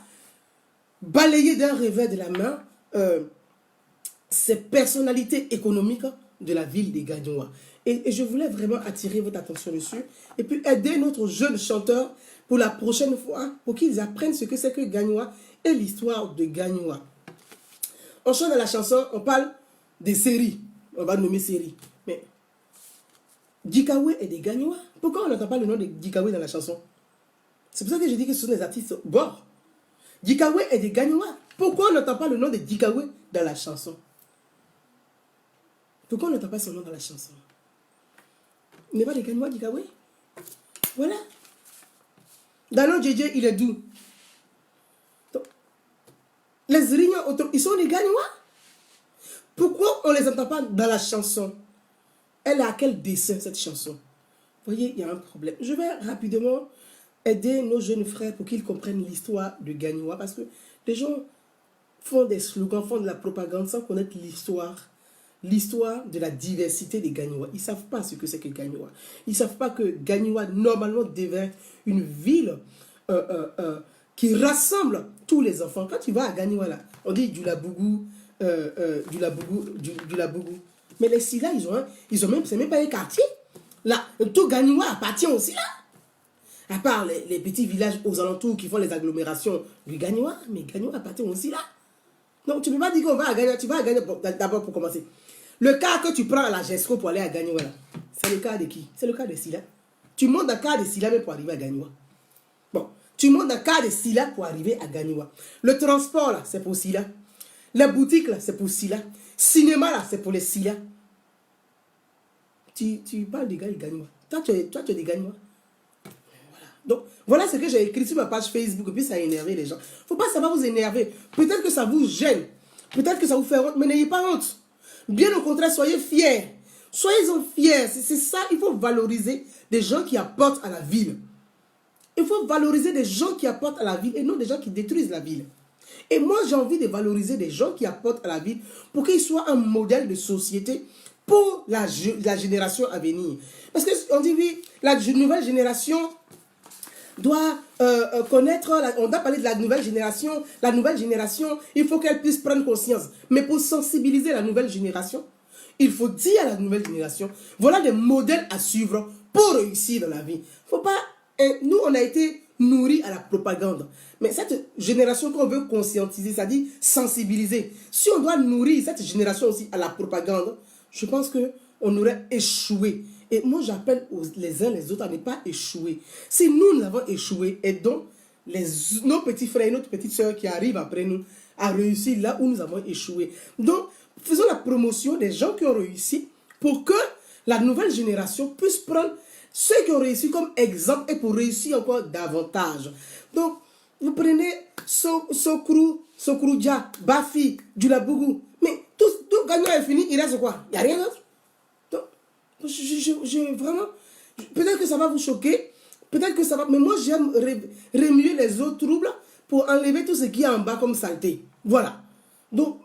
balayer d'un revers de la main ces personnalités économiques de la ville de Gagnoua. Et je voulais vraiment attirer votre attention dessus. Et puis aider notre jeune chanteur pour la prochaine fois, pour qu'ils apprennent ce que c'est que Gagnoua et l'histoire de Gagnoua. On chante dans la chanson, on parle des séries. On va nommer séries. Mais Djikawe est des Gagnoua. Pourquoi on n'entend pas le nom de Djikawe dans la chanson? C'est pour ça que je dis que ce sont des artistes bords. Djikawe est des Gagnoua. Pourquoi on n'entend pas le nom de Djikawe dans la chanson? Pourquoi on n'entend pas son nom dans la chanson? Il n'est pas des Gagnoua, Djikawe. Voilà. Dans JJ, il est doux. Donc, les Réunions, ils sont des Gagnoua. Pourquoi on ne les entend pas dans la chanson? Elle a quel dessin cette chanson? Vous voyez, il y a un problème. Je vais rapidement aider nos jeunes frères pour qu'ils comprennent l'histoire de Gagnoua. Parce que les gens font des slogans, font de la propagande sans connaître l'histoire de la diversité des Gagnoua. Ils ne savent pas ce que c'est que Gagnoua. Ils ne savent pas que Gagnoua, normalement, devait être une ville qui rassemble tous les enfants. Quand tu vas à Gagnoua, là, on dit du Labougou, du Labougou. Mais les Silla, c'est même pas un quartier. Là, tout Gagnoua appartient aussi là. À part les petits villages aux alentours qui font les agglomérations du Gagnoua, mais Gagnoua appartient aussi là. Donc tu ne peux pas dire qu'on va à Gagnoua. Tu vas à Gagnoua d'abord pour commencer. Le cas que tu prends à la GESCO pour aller à Gagnoua, c'est le cas de qui? C'est le cas de Silla. Tu montes dans le cas de Silla même pour arriver à Gagnoua. Bon, tu montes dans le cas de Silla pour arriver à Gagnoua. Le transport là, c'est pour Silla. La boutique là, c'est pour Silla. Cinéma là, c'est pour les Silla. Tu parles des gars de Gagnoua. Toi, tu es des Gagnoua. Voilà. Donc, voilà ce que j'ai écrit sur ma page Facebook. Et puis, ça a énervé les gens. Il ne faut pas savoir vous énerver. Peut-être que ça vous gêne. Peut-être que ça vous fait honte, mais n'ayez pas honte. Bien au contraire, soyez fiers. Soyez-en fiers. C'est ça, il faut valoriser des gens qui apportent à la ville. Il faut valoriser des gens qui apportent à la ville et non des gens qui détruisent la ville. Et moi, j'ai envie de valoriser des gens qui apportent à la ville pour qu'ils soient un modèle de société pour la génération à venir. Parce qu'on dit, oui, la nouvelle génération doit connaître, on doit parler de la nouvelle génération. La nouvelle génération, il faut qu'elle puisse prendre conscience. Mais pour sensibiliser la nouvelle génération, il faut dire à la nouvelle génération, voilà des modèles à suivre pour réussir dans la vie. Faut pas, nous, on a été nourris à la propagande. Mais cette génération qu'on veut conscientiser, c'est-à-dire sensibiliser, si on doit nourrir cette génération aussi à la propagande, je pense qu'on aurait échoué. Et moi, j'appelle les uns les autres à ne pas échouer. Si nous avons échoué, aidons nos petits frères et notre petite soeur qui arrivent après nous à réussir là où nous avons échoué. Donc, faisons la promotion des gens qui ont réussi pour que la nouvelle génération puisse prendre ceux qui ont réussi comme exemple et pour réussir encore davantage. Donc, vous prenez Sokrouja, Bafi, Djulabougou, mais tout gagnant est fini, il reste quoi? Il n'y a rien d'autre. Donc, vraiment, peut-être que ça va vous choquer, peut-être que ça va, mais moi j'aime remuer les eaux troubles pour enlever tout ce qui est en bas comme saleté. Voilà. Donc,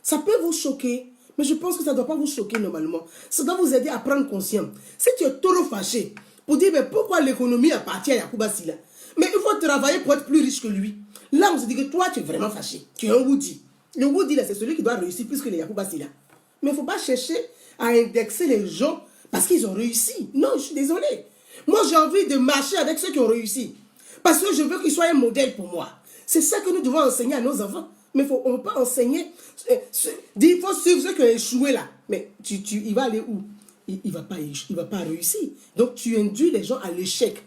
ça peut vous choquer, mais je pense que ça ne doit pas vous choquer normalement. Ça doit vous aider à prendre conscience. Si tu es trop fâché pour dire, mais pourquoi l'économie appartient à Yacouba Silla? Mais il faut travailler pour être plus riche que lui. Là, on se dit que toi, tu es vraiment fâché. Tu es un Woody. Le Woody, là, c'est celui qui doit réussir plus que les Yacouba Silla. Mais il ne faut pas chercher à indexer les gens parce qu'ils ont réussi. Non, je suis désolé. Moi, j'ai envie de marcher avec ceux qui ont réussi. Parce que je veux qu'ils soient un modèle pour moi. C'est ça que nous devons enseigner à nos enfants. Mais on ne peut pas enseigner. Il faut suivre ceux qui ont échoué là. Mais il va aller où? Il ne va pas réussir. Donc, tu induis les gens à l'échec.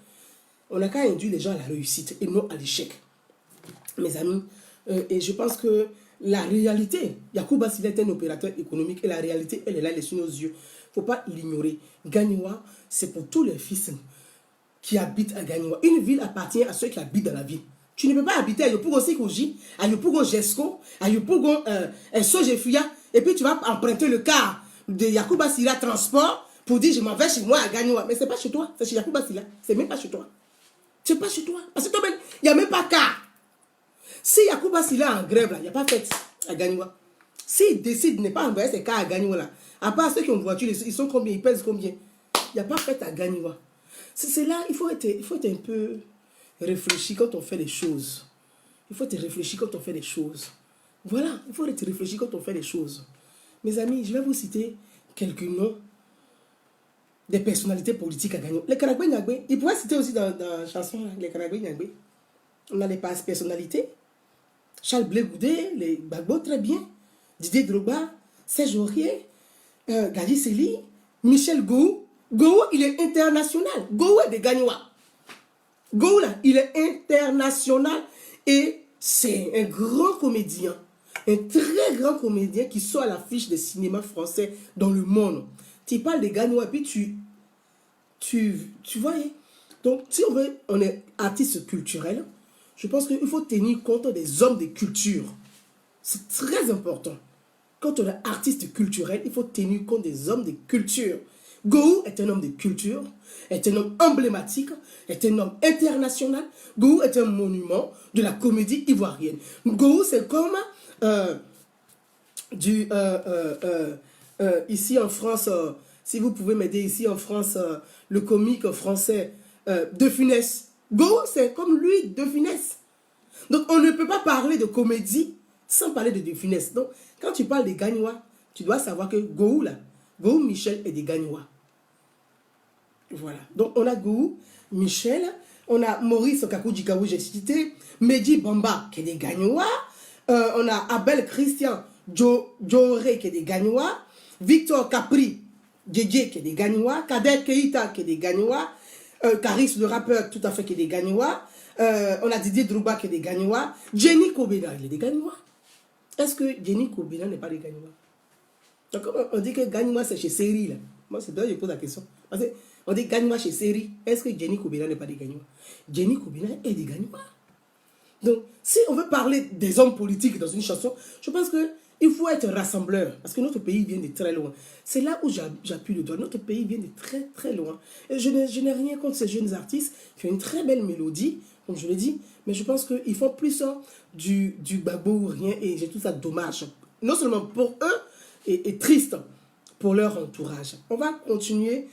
On n'a qu'à induire les gens à la réussite et non à l'échec. Mes amis, et je pense que la réalité, Yacouba Silla est un opérateur économique et la réalité, elle est là, elle est sous nos yeux. Il ne faut pas l'ignorer. Gagnoua, c'est pour tous les fils qui habitent à Gagnoua. Une ville appartient à ceux qui habitent dans la ville. Tu ne peux pas habiter à Yopougon Sikoji, à Yopougon Jesco, à Yopougon Sojefuya, et puis tu vas emprunter le car de Yacouba Silla Transport pour dire je m'en vais chez moi à Gagnoua. Mais ce n'est pas chez toi, c'est chez Yacouba Silla. Ce n'est même pas chez toi. C'est pas chez toi. Parce que toi-même, il n'y a même pas car. Si Yacouba Silla en grève, là, il n'y a pas fête à Gagnoua. S'il décide de ne pas envoyer ses cars à Gagnoua, là, à part ceux qui ont une voiture, ils sont combien, ils pèsent combien? Il n'y a pas fête à Gagnoua. C'est là, il faut être un peu réfléchi quand on fait les choses. Il faut être réfléchi quand on fait les choses. Voilà, il faut être réfléchi quand on fait les choses. Mes amis, je vais vous citer quelques noms des personnalités politiques à Gagnoua. Les Karagbe Nyagbe, ils pourraient citer aussi dans la chanson, là, les Karagbe Nyagbe. On a les personnalités. Charles Blé Goudé, les Gbagbo, très bien. Didier Drogba, Serge Aurier, Gadi Seli, Michel Gou. Gou, il est international. Gou est de Gagnoua. Gou, là, il est international et c'est un grand comédien. Un très grand comédien qui sort à l'affiche des cinémas français dans le monde. Tu parles de Gagnoua et puis tu vois. Donc, si on est artiste culturel, je pense qu'il faut tenir compte des hommes de culture. C'est très important. Quand on est artiste culturel, il faut tenir compte des hommes de culture. Gou est un homme de culture, est un homme emblématique, est un homme international. Gou est un monument de la comédie ivoirienne. Gou, c'est comme ici en France, si vous pouvez m'aider ici en France, le comique français De Funès. Gou, c'est comme lui, De Funès. Donc, on ne peut pas parler de comédie sans parler de Funès. Donc, quand tu parles des Gagnois, tu dois savoir que Gou, là, Gou Michel est des Gagnois. Voilà. Donc, on a Gou Michel, on a Maurice Okakoudjikaou, j'ai cité, Mehdi Bamba, qui est des Gagnois, on a Abel Christian Djoré, qui est des Gagnois, Victor Capri, Djedje, qui est des Gagnois, Kader Keita, qui est des Gagnois, Caris, le rappeur, tout à fait, qui est des Gagnois, on a Didier Drogba, qui est des Gagnois, Jenny Kobena, il est des Gagnois. Est-ce que Jenny Kobena n'est pas des Gagnois? Donc, on dit que Gagnois, c'est chez Seri, là. Moi, c'est pour ça que je pose la question. Parce qu'on dit Gagnois chez Seri. Est-ce que Jenny Kobena n'est pas des Gagnois? Jenny Kobena est des Gagnois. Donc, si on veut parler des hommes politiques dans une chanson, je pense que Il faut être rassembleur, parce que notre pays vient de très loin. C'est là où j'appuie le doigt. Notre pays vient de très très loin. Et je n'ai rien contre ces jeunes artistes qui ont une très belle mélodie, comme je l'ai dit, mais je pense qu'ils font plus du babou ou rien, et j'ai tout ça dommage. Non seulement pour eux, et triste pour leur entourage. On va continuer.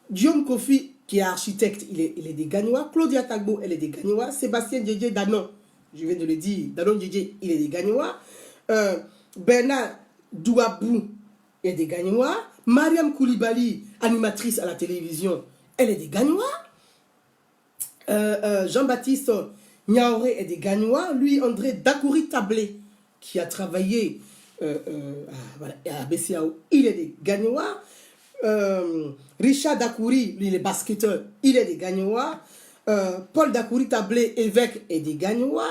Guillaume Kofi, qui est architecte, il est des Gagnois. Claudia Tagbo, elle est des Gagnois. Sébastien Djedje Danon, je viens de le dire, Danon Djedje, il est des Gagnois. Bernard Douabou est des Gagnois. Mariam Koulibaly, animatrice à la télévision, elle est des Gagnois. Jean-Baptiste Niaoré est des Gagnois. Lui, André Dakouri Tablé, qui a travaillé à BCAO, il est des Gagnois. Richard Dakouri, lui, il est basketteur, il est des Gagnois. Paul Dakouri Tablé, évêque, est des Gagnois.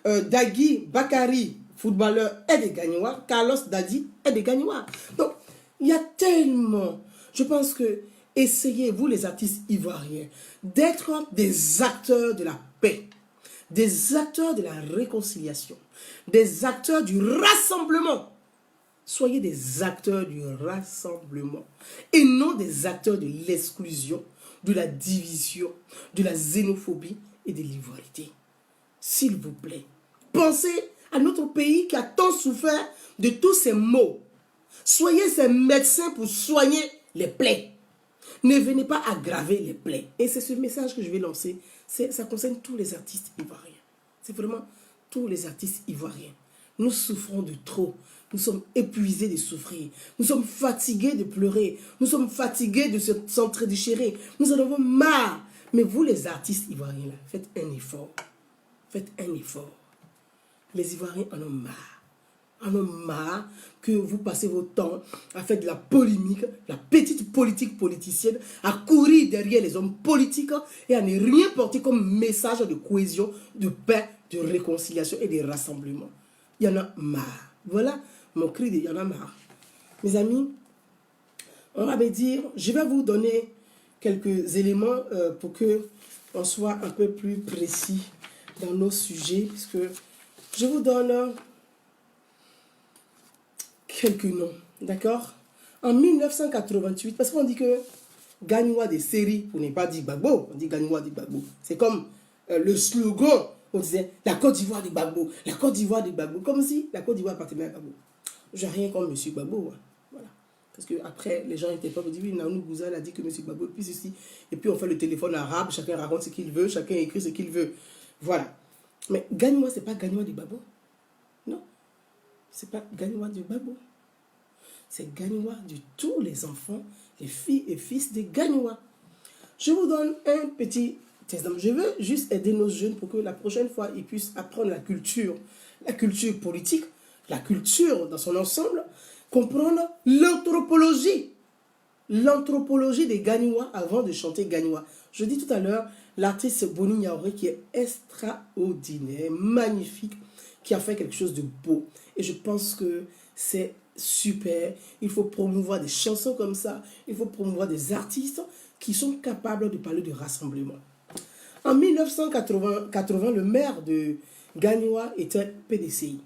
Dagui Bakari, footballeur, est des Gagnois. Carlos Dadi est des Gagnois. Donc, il y a tellement. Je pense que essayez, vous les artistes ivoiriens, d'être des acteurs de la paix, des acteurs de la réconciliation, des acteurs du rassemblement. Soyez des acteurs du rassemblement et non des acteurs de l'exclusion, de la division, de la xénophobie et de l'ivoirité. S'il vous plaît, pensez à notre pays qui a tant souffert de tous ces maux. Soyez ces médecins pour soigner les plaies. Ne venez pas aggraver les plaies. Et c'est ce message que je vais lancer. Ça concerne tous les artistes ivoiriens. C'est vraiment tous les artistes ivoiriens. Nous souffrons de trop. Nous sommes épuisés de souffrir. Nous sommes fatigués de pleurer. Nous sommes fatigués de s'entre-déchirer. Nous en avons marre. Mais vous, les artistes ivoiriens, là, faites un effort. Faites un effort. Les Ivoiriens en ont marre. En ont marre que vous passez votre temps à faire de la polémique, la petite politique politicienne, à courir derrière les hommes politiques et à ne rien porter comme message de cohésion, de paix, de réconciliation et de rassemblement. Il y en a marre. Voilà mon cri de il y en a marre. Mes amis, on va me dire, je vais vous donner quelques éléments pour que on soit un peu plus précis dans nos sujets, puisque je vous donne quelques noms, d'accord? En 1988, parce qu'on dit que Gagnois des séries, pour ne pas dire Gbagbo, on dit Gagnois des Gbagbo. C'est comme le slogan, on disait la Côte d'Ivoire des Gbagbo, la Côte d'Ivoire des Gbagbo, comme si la Côte d'Ivoire appartenait à Gbagbo. J'ai rien contre M. Gbagbo, hein. Voilà. Parce que après, les gens étaient pas pour dire oui, Nanou Gouzal a dit que M. Gbagbo, puis ceci, et puis on fait le téléphone arabe, chacun raconte ce qu'il veut, chacun écrit ce qu'il veut. Voilà. Mais Gagnois, c'est pas Gagnois du Gbagbo. Non. C'est pas Gagnois du Gbagbo. C'est Gagnois de tous les enfants, les filles et fils des Gagnois. Je vous donne un petit exemple. Je veux juste aider nos jeunes pour que la prochaine fois, ils puissent apprendre la culture politique, la culture dans son ensemble, comprendre l'anthropologie des Gagnois avant de chanter Gagnois. Je dis tout à l'heure, l'artiste Boni Niaoré qui est extraordinaire, magnifique, qui a fait quelque chose de beau. Et je pense que c'est super. Il faut promouvoir des chansons comme ça. Il faut promouvoir des artistes qui sont capables de parler de rassemblement. En 1980, le maire de Gagnois était PDCI.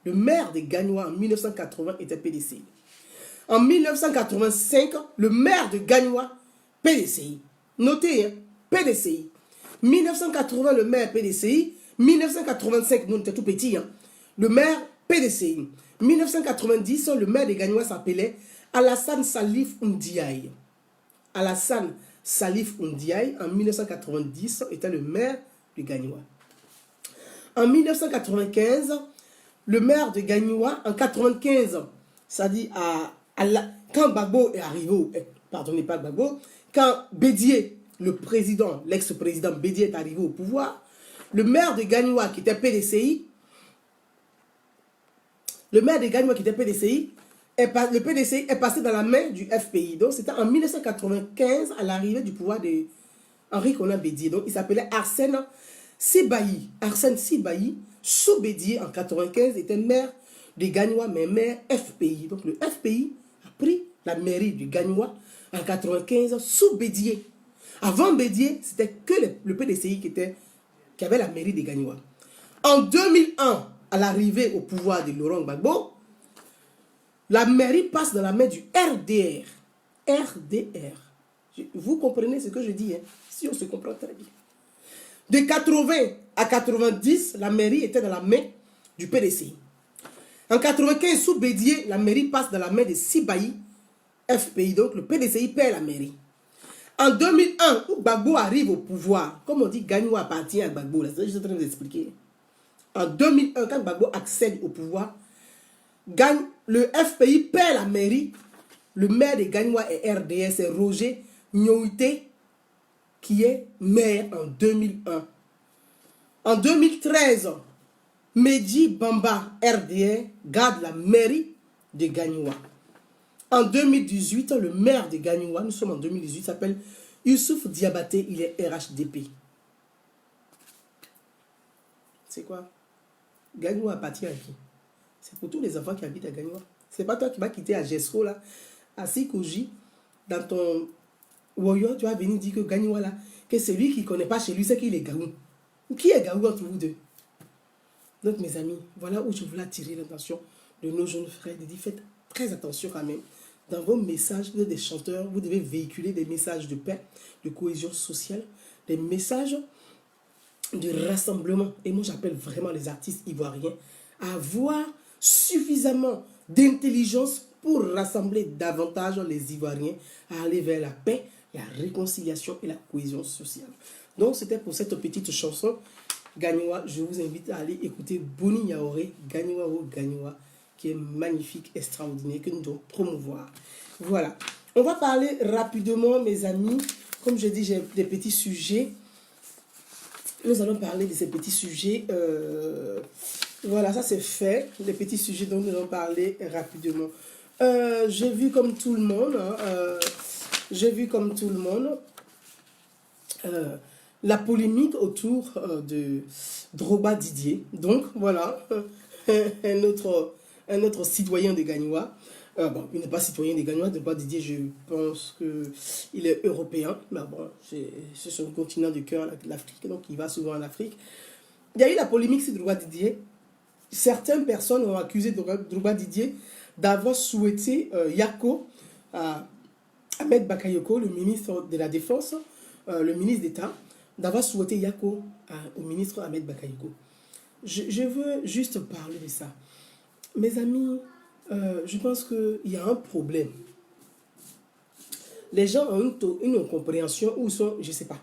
Le maire de Gagnois en 1980 était PDCI. En 1985, le maire de Gagnois, PDCI. Notez, hein, PDCI. 1980, le maire PDCI. 1985, nous on était tout petits, hein, le maire PDCI. 1990, le maire de Gagnois s'appelait Alassane Salif Ndiaye. Alassane Salif Ndiaye, en 1990, était le maire de Gagnois. En 1995, le maire de Gagnois, en 1995, c'est-à-dire quand Gbagbo est arrivé, pardonnez pas Gbagbo, quand Bédié, le président, l'ex-président Bédié est arrivé au pouvoir, le maire de Gagnois qui était PDCI, le PDCI est passé dans la main du FPI. Donc c'était en 1995 à l'arrivée du pouvoir de Henri Konan Bédié. Donc il s'appelait Arsène Sibahi. Arsène Sibahi, sous Bédié en 1995, était maire de Gagnois, mais maire FPI. Donc le FPI a pris la mairie du Gagnois en 1995 sous Bédié. Avant Bédié, c'était que le PDCI qui avait la mairie des Gagnois. En 2001, à l'arrivée au pouvoir de Laurent Gbagbo, la mairie passe dans la main du RDR. RDR. Vous comprenez ce que je dis, hein? Si on se comprend très bien. De 80 à 90, la mairie était dans la main du PDCI. En 95, sous Bédier, la mairie passe dans la main de Sibaï, FPI, donc le PDCI perd la mairie. En 2001, où Gbagbo arrive au pouvoir, comme on dit, Gagnou appartient à Gbagbo, là, c'est ce que je suis en train de vous expliquer. En 2001, quand Gbagbo accède au pouvoir, le FPI perd la mairie. Le maire de Gagnoua et RDS, c'est Roger Nyouité, qui est maire en 2001. En 2013, Mehdi Bamba, RDR, garde la mairie de Gagnoua. En 2018, le maire de Gagnoua, nous sommes en 2018, s'appelle Youssouf Diabaté, il est RHDP. C'est quoi? Gagnoua appartient à qui? C'est pour tous les enfants qui habitent à Gagnoua. C'est pas toi qui vas quitter à Gesco, là, à Sikoji, dans ton Woyo, tu vas venir dire que Gagnoua, là, que c'est lui qui ne connaît pas chez lui, c'est qu'il est Gaou. Qui est Gaou entre vous deux? Donc, mes amis, voilà où je voulais attirer l'attention de nos jeunes frères. Je dis, faites très attention quand même. Dans vos messages, vous êtes des chanteurs, vous devez véhiculer des messages de paix, de cohésion sociale, des messages de rassemblement. Et moi, j'appelle vraiment les artistes ivoiriens à avoir suffisamment d'intelligence pour rassembler davantage les Ivoiriens à aller vers la paix, la réconciliation et la cohésion sociale. Donc, c'était pour cette petite chanson. Gagnoua, je vous invite à aller écouter Boni Yaoré, Gagnoua ou Gagnoua, qui est magnifique, extraordinaire, que nous devons promouvoir. Voilà. On va parler rapidement, mes amis. Comme je dis, j'ai des petits sujets. Nous allons parler de ces petits sujets. Voilà, ça c'est fait. Les petits sujets dont nous allons parler rapidement. J'ai vu comme tout le monde, la polémique autour de Drogba Didier. Donc voilà, un autre citoyen de Gagnoua. Bon, il n'est pas citoyen de Gagnoua, Drogba Didier, je pense qu'il est européen. Mais bon, c'est son continent de cœur, l'Afrique, donc il va souvent en Afrique. Il y a eu la polémique sur Drogba Didier. Certaines personnes ont accusé Drogba Didier d'avoir souhaité Yako à Ahmed Bakayoko, le ministre de la Défense, le ministre d'État, d'avoir souhaité Yako au ministre Ahmed Bakayoko. Je veux juste parler de ça. Mes amis, je pense qu'il y a un problème. Les gens ont une incompréhension où ils sont, je ne sais pas.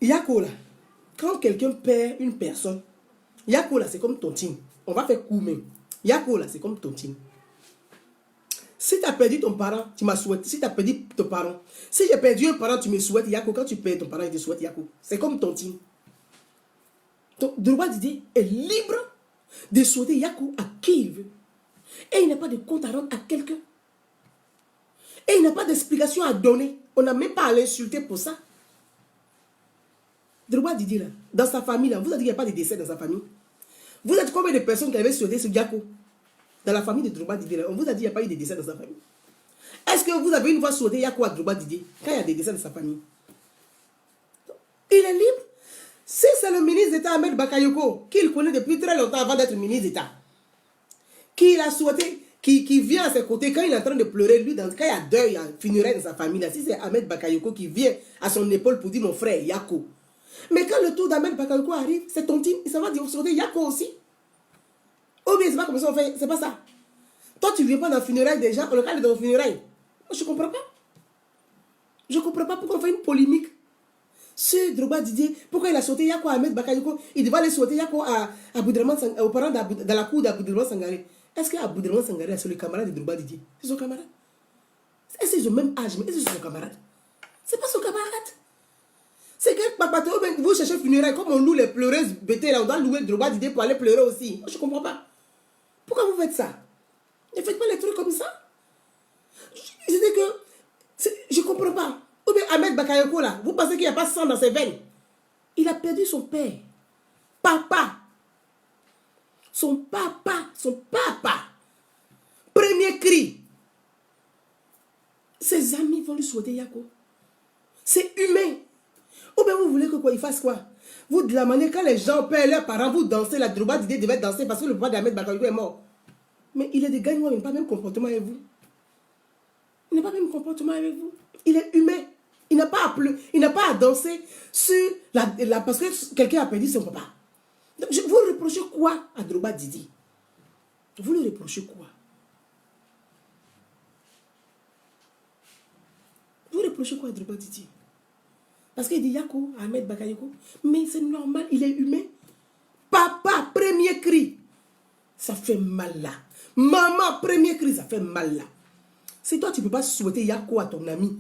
Yako là, quand quelqu'un perd une personne, Yako là, c'est comme tontine. On va faire coup même. Yako là, c'est comme tontine. Si tu as perdu ton parent, tu m'as souhaité. Si tu as perdu ton parent, si j'ai perdu un parent, tu me souhaites Yako. Quand tu perds ton parent, il te souhaite Yako. C'est comme tontine. Donc, Drogba Didier est libre de souhaiter Yako à qui il veut. Et il n'a pas de compte à rendre à quelqu'un. Et il n'a pas d'explication à donner. On n'a même pas à l'insulter pour ça. Drogba Didier, là, dans sa famille, là, vous avez dit qu'il n'y a pas de décès dans sa famille. Vous êtes combien de personnes qui avaient souhaité ce Yako? Dans la famille de Drogba Didier, là, on vous a dit qu'il n'y a pas eu de décès dans sa famille. Est-ce que vous avez une fois souhaité Yako à Drogba Didier quand il y a des décès dans sa famille? Il est libre. Si c'est le ministre d'État Ahmed Bakayoko, qu'il connaît depuis très longtemps avant d'être ministre d'État, qu'il a souhaité, qui vient à ses côtés quand il est en train de pleurer, lui, quand il y a deuil, il y a funérailles dans sa famille, là, si c'est Ahmed Bakayoko qui vient à son épaule pour dire mon frère Yako. Mais quand le tour d'Ahmed Bakayoko arrive, c'est tontine, il s'en va dire souhaiter Yako aussi. Ou bien c'est pas comme ça on fait, c'est pas ça. Toi tu viens pas dans le funérail des gens, on le calme dans le funérail. Moi je comprends pas. Je comprends pas pourquoi on fait une polémique. Ce Drogba Didier, pourquoi il a sauté Yako à Ahmed Bakayoko, il devait aller sauter Yako aux parents dans la cour d'Aboudraman Sangaré. Est-ce qu'Aboudraman Sangaré c'est le camarade de Drogba Didier? C'est son camarade. Est-ce qu'ils ont le même âge, mais est-ce que c'est son camarade? C'est pas son camarade. C'est que papa, vous cherchez funérailles, comme on loue les pleureuses bêtées là, on doit louer Drogba Didier pour aller pleurer aussi. Moi je comprends pas. Pourquoi vous faites ça? Ne faites pas les trucs comme ça. Je dis que je ne comprends pas. Ou bien Ahmed Bakayoko là, vous pensez qu'il n'y a pas de sang dans ses veines? Il a perdu son père. Papa. Son papa. Son papa. Premier cri. Ses amis vont lui souhaiter Yako. C'est humain. Ou bien vous voulez que quoi, il fasse quoi? Vous, de la manière quand les gens payent leurs parents, vous dansez, la Drogba Didier devait danser parce que le papa d'Ahmed Bakayoko est mort. Mais il est des gagnois, il n'a pas le même comportement avec vous. Il n'a pas le même comportement avec vous. Il est humain. Il n'a pas à pleurer, il n'a pas à danser sur parce que quelqu'un a perdu son papa. Donc, vous reprochez quoi à Drogba Didier? Vous lui reprochez quoi? Vous reprochez quoi à Drogba Didier? Parce qu'il dit Yako, Ahmed Bakayoko. Mais c'est normal, il est humain. Papa, premier cri. Ça fait mal là. Maman, premier cri, ça fait mal là. Si toi, tu ne peux pas souhaiter Yako à ton ami,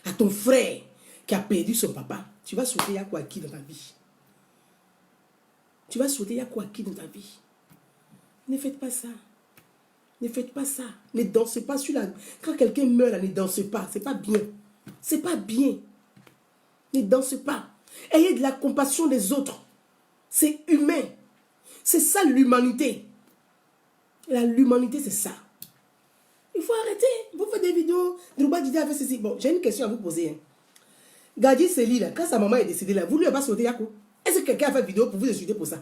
à ton frère qui a perdu son papa, tu vas souhaiter Yako à qui dans ta vie? Tu vas souhaiter Yako à qui dans ta vie? Ne faites pas ça. Ne faites pas ça. Ne dansez pas sur la... Quand quelqu'un meurt, là, ne dansez pas. C'est pas bien. C'est pas bien. Ne dansez pas. Ayez de la compassion des autres. C'est humain. C'est ça l'humanité. L'humanité, c'est ça. Il faut arrêter. Vous faites des vidéos. Drogba Didier a fait ceci. Bon, j'ai une question à vous poser. Hein. Gadi Seli, là, quand sa maman est décédée, là, vous lui avez pas souhaité Yako? Est-ce que quelqu'un a fait une vidéo pour vous insulter pour ça?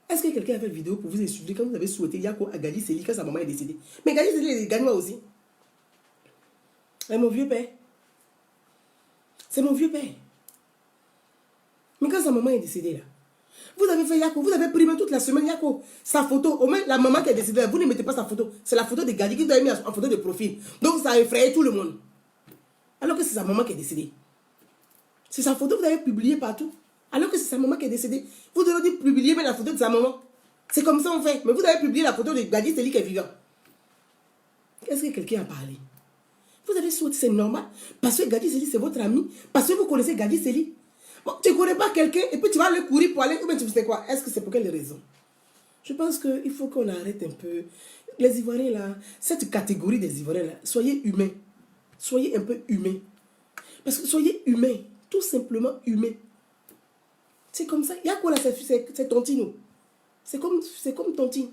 Est-ce que quelqu'un a fait une vidéo pour vous insulter quand vous avez souhaité Yako à Gadi Seli quand sa maman est décédée? Mais Gadi Seli est gagnois aussi. C'est mon vieux père. C'est mon vieux père. Mais quand sa maman est décédée, là, vous avez fait Yako, vous avez primé toute la semaine Yako. Sa photo, au moins la maman qui est décédée, là, vous ne mettez pas sa photo. C'est la photo de Gadi qui vous avez mis en photo de profil. Donc ça a effrayé tout le monde. Alors que c'est sa maman qui est décédée. C'est sa photo que vous avez publiée partout. Alors que c'est sa maman qui est décédée. Vous devez dire publier la photo de sa maman. C'est comme ça on fait. Mais vous avez publié la photo de Gadi Seli qui est vivant. Est-ce que quelqu'un a parlé? Vous avez souhaité, c'est normal. Parce que Gadi Seli, c'est votre ami. Parce que vous connaissez Gadi Seli. Bon, tu ne connais pas quelqu'un et puis tu vas aller courir pour aller. Ou bien tu sais quoi? Est-ce que c'est pour quelle raison? Je pense qu'il faut qu'on arrête un peu. Les Ivoiriens là, cette catégorie des Ivoiriens là, soyez humains. Soyez un peu humains. Parce que soyez humains. Tout simplement humains. C'est comme ça. Il y a quoi là? C'est Tontino. C'est comme Tontine.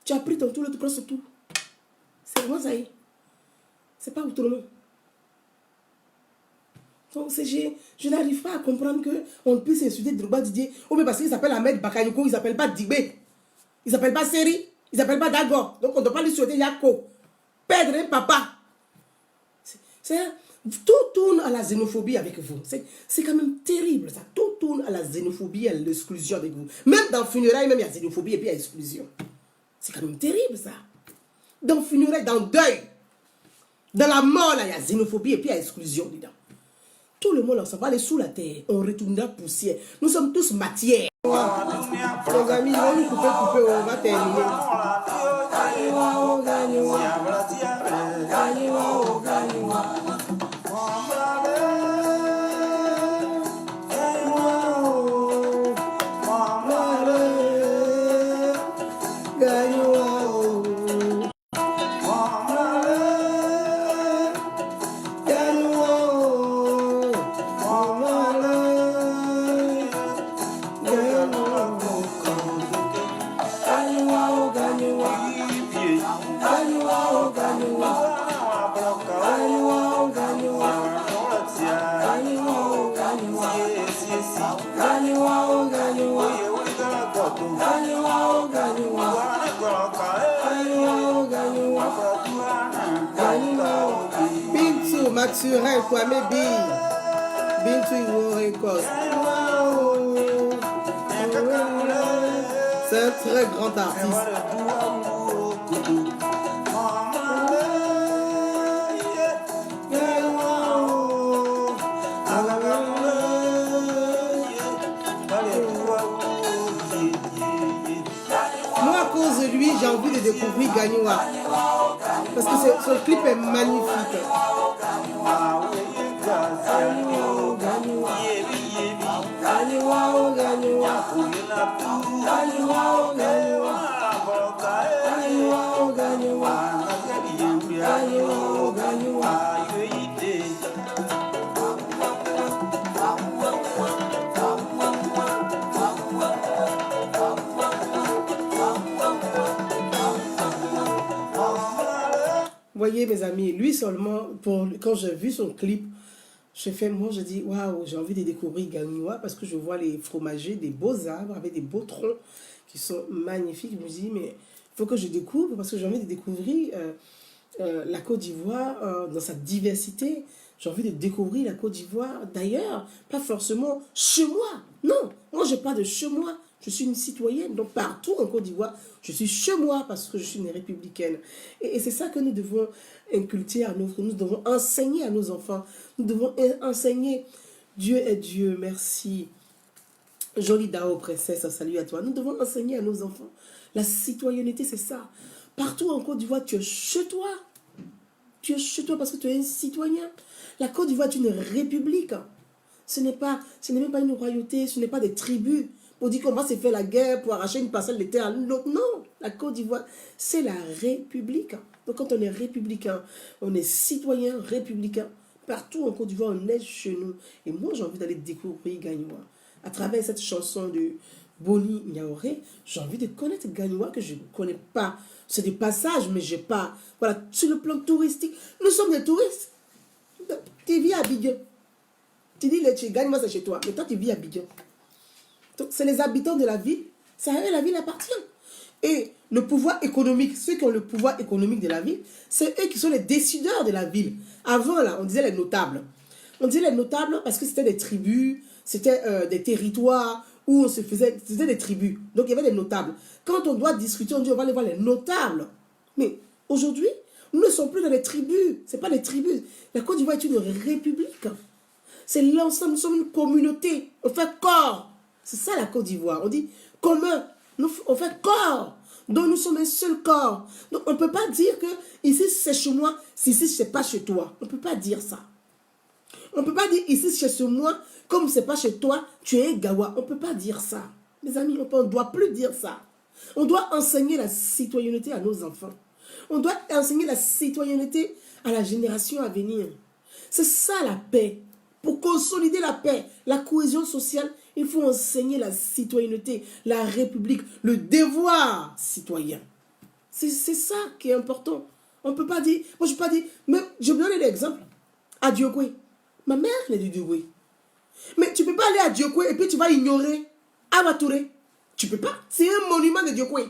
Tu as pris ton tour, là, tu prends ce tour. C'est vraiment ça y est. C'est pas autrement. Donc, je n'arrive pas à comprendre qu'on puisse insulter Drogba Didier. Ou bien parce qu'il s'appelle Ahmed Bakayoko, il ne s'appelle pas Dibé. Il ne s'appelle pas Seri. Il ne s'appelle pas Dagor. Donc, on ne doit pas lui souhaiter Yako. Perdre un papa. Tout tourne à la xénophobie avec vous. C'est quand même terrible ça. Tout tourne à la xénophobie, à l'exclusion avec vous. Même dans le funérailles, même il y a xénophobie et puis il y a exclusion. C'est quand même terrible ça. Dans le funérailles, dans le deuil, dans la mort, là, il y a xénophobie et puis il y a exclusion dedans. Tout le monde, on s'en va aller sous la terre. On retournera poussière. Nous sommes tous matière. Les amis, on nous couper, on va terminer. Bintou, Mathurin, Kwame B. Bintou Iwo Records. C'est un très grand artiste. Moi, à cause de lui, j'ai envie de découvrir Gagnoua. Parce que son clip est magnifique. Voyez mes amis, lui seulement, quand j'ai vu son clip, moi, je dis, waouh, j'ai envie de découvrir Gagnoa parce que je vois les fromagers, des beaux arbres avec des beaux troncs qui sont magnifiques. Je me dis, mais il faut que je découvre parce que j'ai envie de découvrir la Côte d'Ivoire dans sa diversité. J'ai envie de découvrir la Côte d'Ivoire d'ailleurs, pas forcément chez moi. Non, moi, je n'ai pas de chez moi. Je suis une citoyenne, donc partout en Côte d'Ivoire, je suis chez moi parce que je suis une républicaine. Et c'est ça que nous devons inculquer nous devons enseigner à nos enfants. Nous devons enseigner. Dieu est Dieu, merci. Jolie Dao, princesse, salut à toi. Nous devons enseigner à nos enfants. La citoyenneté, c'est ça. Partout en Côte d'Ivoire, tu es chez toi. Tu es chez toi parce que tu es un citoyen. La Côte d'Ivoire est une république. Ce n'est même pas une royauté, ce n'est pas des tribus. Pour dire qu'on va se faire la guerre pour arracher une parcelle de terre à l'autre. Non, la Côte d'Ivoire, c'est la République. Donc quand on est républicain, on est citoyen républicain. Partout en Côte d'Ivoire, on est chez nous. Et moi, j'ai envie d'aller découvrir Gagnoa. À travers cette chanson de Boni Niaoré, j'ai envie de connaître Gagnoa que je ne connais pas. C'est des passages, mais je n'ai pas. Voilà, sur le plan touristique, nous sommes des touristes. Tu vis à Abidjan. Tu dis, Gagnoa, c'est chez toi. Mais toi, tu vis à Abidjan. Donc, c'est les habitants de la ville. Ça à eux, la ville appartient. Et le pouvoir économique, ceux qui ont le pouvoir économique de la ville, c'est eux qui sont les décideurs de la ville. Avant, là, on disait les notables. On disait les notables parce que c'était des tribus, c'était des territoires où on se faisait, c'était des tribus. Donc, il y avait des notables. Quand on doit discuter, on dit, on va aller voir les notables. Mais aujourd'hui, nous ne sommes plus dans les tribus. Ce n'est pas les tribus. La Côte d'Ivoire est une république. C'est l'ensemble, nous sommes une communauté. On fait corps. C'est ça la Côte d'Ivoire. On dit commun. On fait corps. Donc nous sommes un seul corps. Donc on ne peut pas dire que ici c'est chez moi, ici c'est pas chez toi. On ne peut pas dire ça. On ne peut pas dire ici c'est chez moi, comme c'est pas chez toi, tu es Gawa. On ne peut pas dire ça. Mes amis, on ne doit plus dire ça. On doit enseigner la citoyenneté à nos enfants. On doit enseigner la citoyenneté à la génération à venir. C'est ça la paix. Pour consolider la paix, la cohésion sociale, il faut enseigner la citoyenneté, la République, le devoir citoyen. C'est ça qui est important. On ne peut pas dire, moi je ne peux pas dire, même, je vais vous donner l'exemple, à Diokwe. Ma mère, elle est de Diokwe. Mais tu ne peux pas aller à Diokwe et puis tu vas ignorer Awa Touré. Tu ne peux pas. C'est un monument de Diokwe.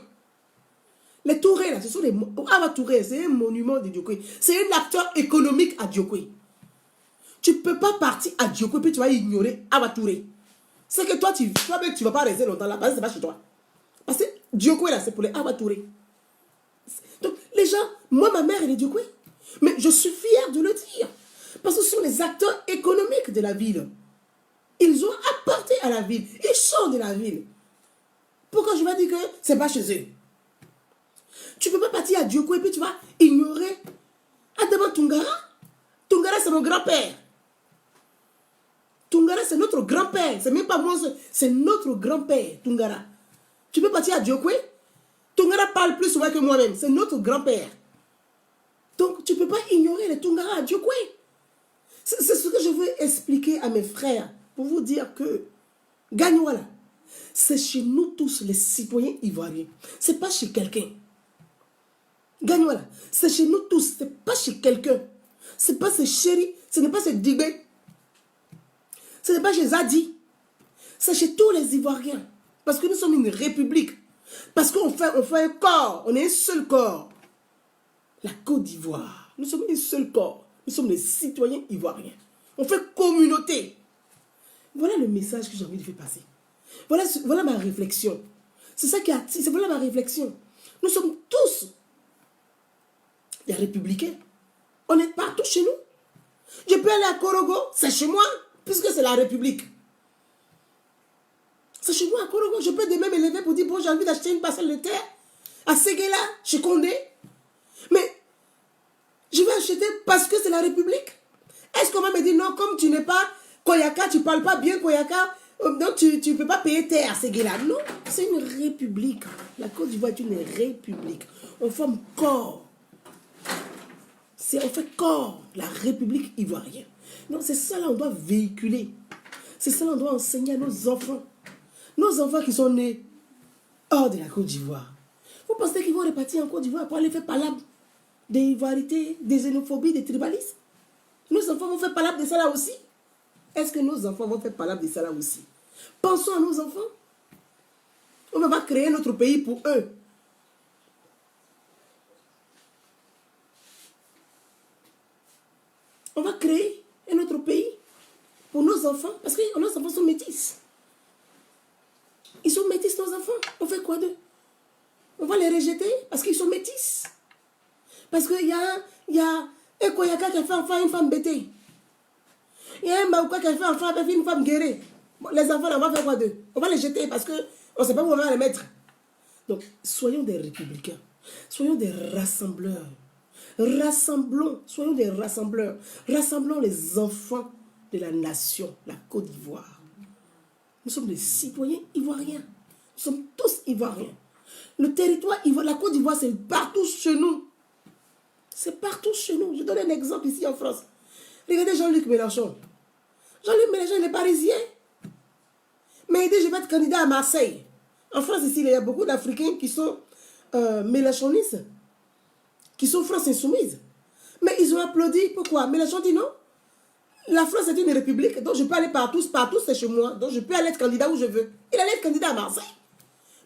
Les Tourés, là, ce sont les... Awa Touré, c'est un monument de Diokwe. C'est un acteur économique à Diokwe. Tu ne peux pas partir à Diokwe et puis tu vas ignorer Awa Touré. C'est que toi, tu ne vas pas rester longtemps là, parce que ce n'est pas chez toi. Parce que Diokwe, là, c'est pour les Awa Touré. Donc, les gens, moi, ma mère, elle est Diokwe. Mais je suis fière de le dire. Parce que ce sont les acteurs économiques de la ville. Ils ont apporté à la ville. Ils sont de la ville. Pourquoi je vais dire que ce n'est pas chez eux? Tu ne peux pas partir à Diokwe et puis tu vas ignorer Adama Tungara. Tungara, c'est mon grand-père. Tungara, c'est notre grand-père. C'est même pas moi, c'est notre grand-père, Tungara. Tu peux partir à Diokwe? Tungara parle plus souvent que moi-même. C'est notre grand-père. Donc, tu ne peux pas ignorer les Tungara à Diokwe. C'est ce que je veux expliquer à mes frères pour vous dire que Gagnoa, c'est chez nous tous les citoyens ivoiriens. Ce n'est pas chez quelqu'un. Gagnoa, c'est chez nous tous. Ce n'est pas chez quelqu'un. Ce n'est pas chez Chéri. Ce n'est pas chez Dibé. Ce n'est pas chez Zadi. C'est chez tous les Ivoiriens. Parce que nous sommes une république. Parce qu'on fait un corps. On est un seul corps. La Côte d'Ivoire. Nous sommes un seul corps. Nous sommes des citoyens ivoiriens. On fait communauté. Voilà le message que j'ai envie de faire passer. Voilà ma réflexion. C'est ça qui attire. Voilà ma réflexion. Nous sommes tous des républicains. On est partout chez nous. Je peux aller à Korogo, c'est chez moi, puisque c'est la République. C'est chez moi à Korogo. Je peux demain me lever pour dire, bon, j'ai envie d'acheter une parcelle de terre à Séguéla, chez Condé. Mais je vais acheter parce que c'est la République. Est-ce qu'on va me dire, non, comme tu n'es pas Koyaka, tu ne parles pas bien Koyaka, donc tu ne peux pas payer terre à Séguéla. Non, c'est une république. La Côte d'Ivoire est une république. On forme corps. On fait corps, la République ivoirienne. Donc c'est ça là on doit véhiculer. C'est ça là on doit enseigner à nos enfants. Nos enfants qui sont nés hors de la Côte d'Ivoire. Vous pensez qu'ils vont repartir en Côte d'Ivoire pour aller faire palabre des ivorités, des xénophobies, des tribalistes? Nos enfants vont faire palabre de ça là aussi. Est-ce que nos enfants vont faire parler de ça là aussi? Pensons à nos enfants. On va créer notre pays pour eux. On va créer un autre pays pour nos enfants. Parce que nos enfants sont métis. Ils sont métis, nos enfants. On fait quoi d'eux? On va les rejeter parce qu'ils sont métis. Parce qu'il y a un Koyaka qui a fait enfant une femme bêtée. Il y a un Maouka qui a fait enfant avec une femme guérée. Bon, les enfants, là, on va faire quoi d'eux? On va les jeter parce qu'on ne sait pas où on va les mettre. Donc, soyons des républicains. Soyons des rassembleurs. Rassemblons, soyons des rassembleurs. Rassemblons les enfants de la nation, la Côte d'Ivoire. Nous sommes des citoyens ivoiriens. Nous sommes tous ivoiriens. Le territoire ivoirien, la Côte d'Ivoire, c'est partout chez nous. C'est partout chez nous. Je donne un exemple ici en France. Regardez Jean-Luc Mélenchon. Jean-Luc Mélenchon, il est parisien. Mais il dit, je vais être candidat à Marseille. En France, ici, il y a beaucoup d'Africains qui sont mélenchonistes, qui sont France insoumise. Mais ils ont applaudi. Pourquoi? Mélenchon dit non. La France est une république, donc je peux aller partout c'est chez moi. Donc je peux aller être candidat où je veux. Il allait être candidat à Marseille.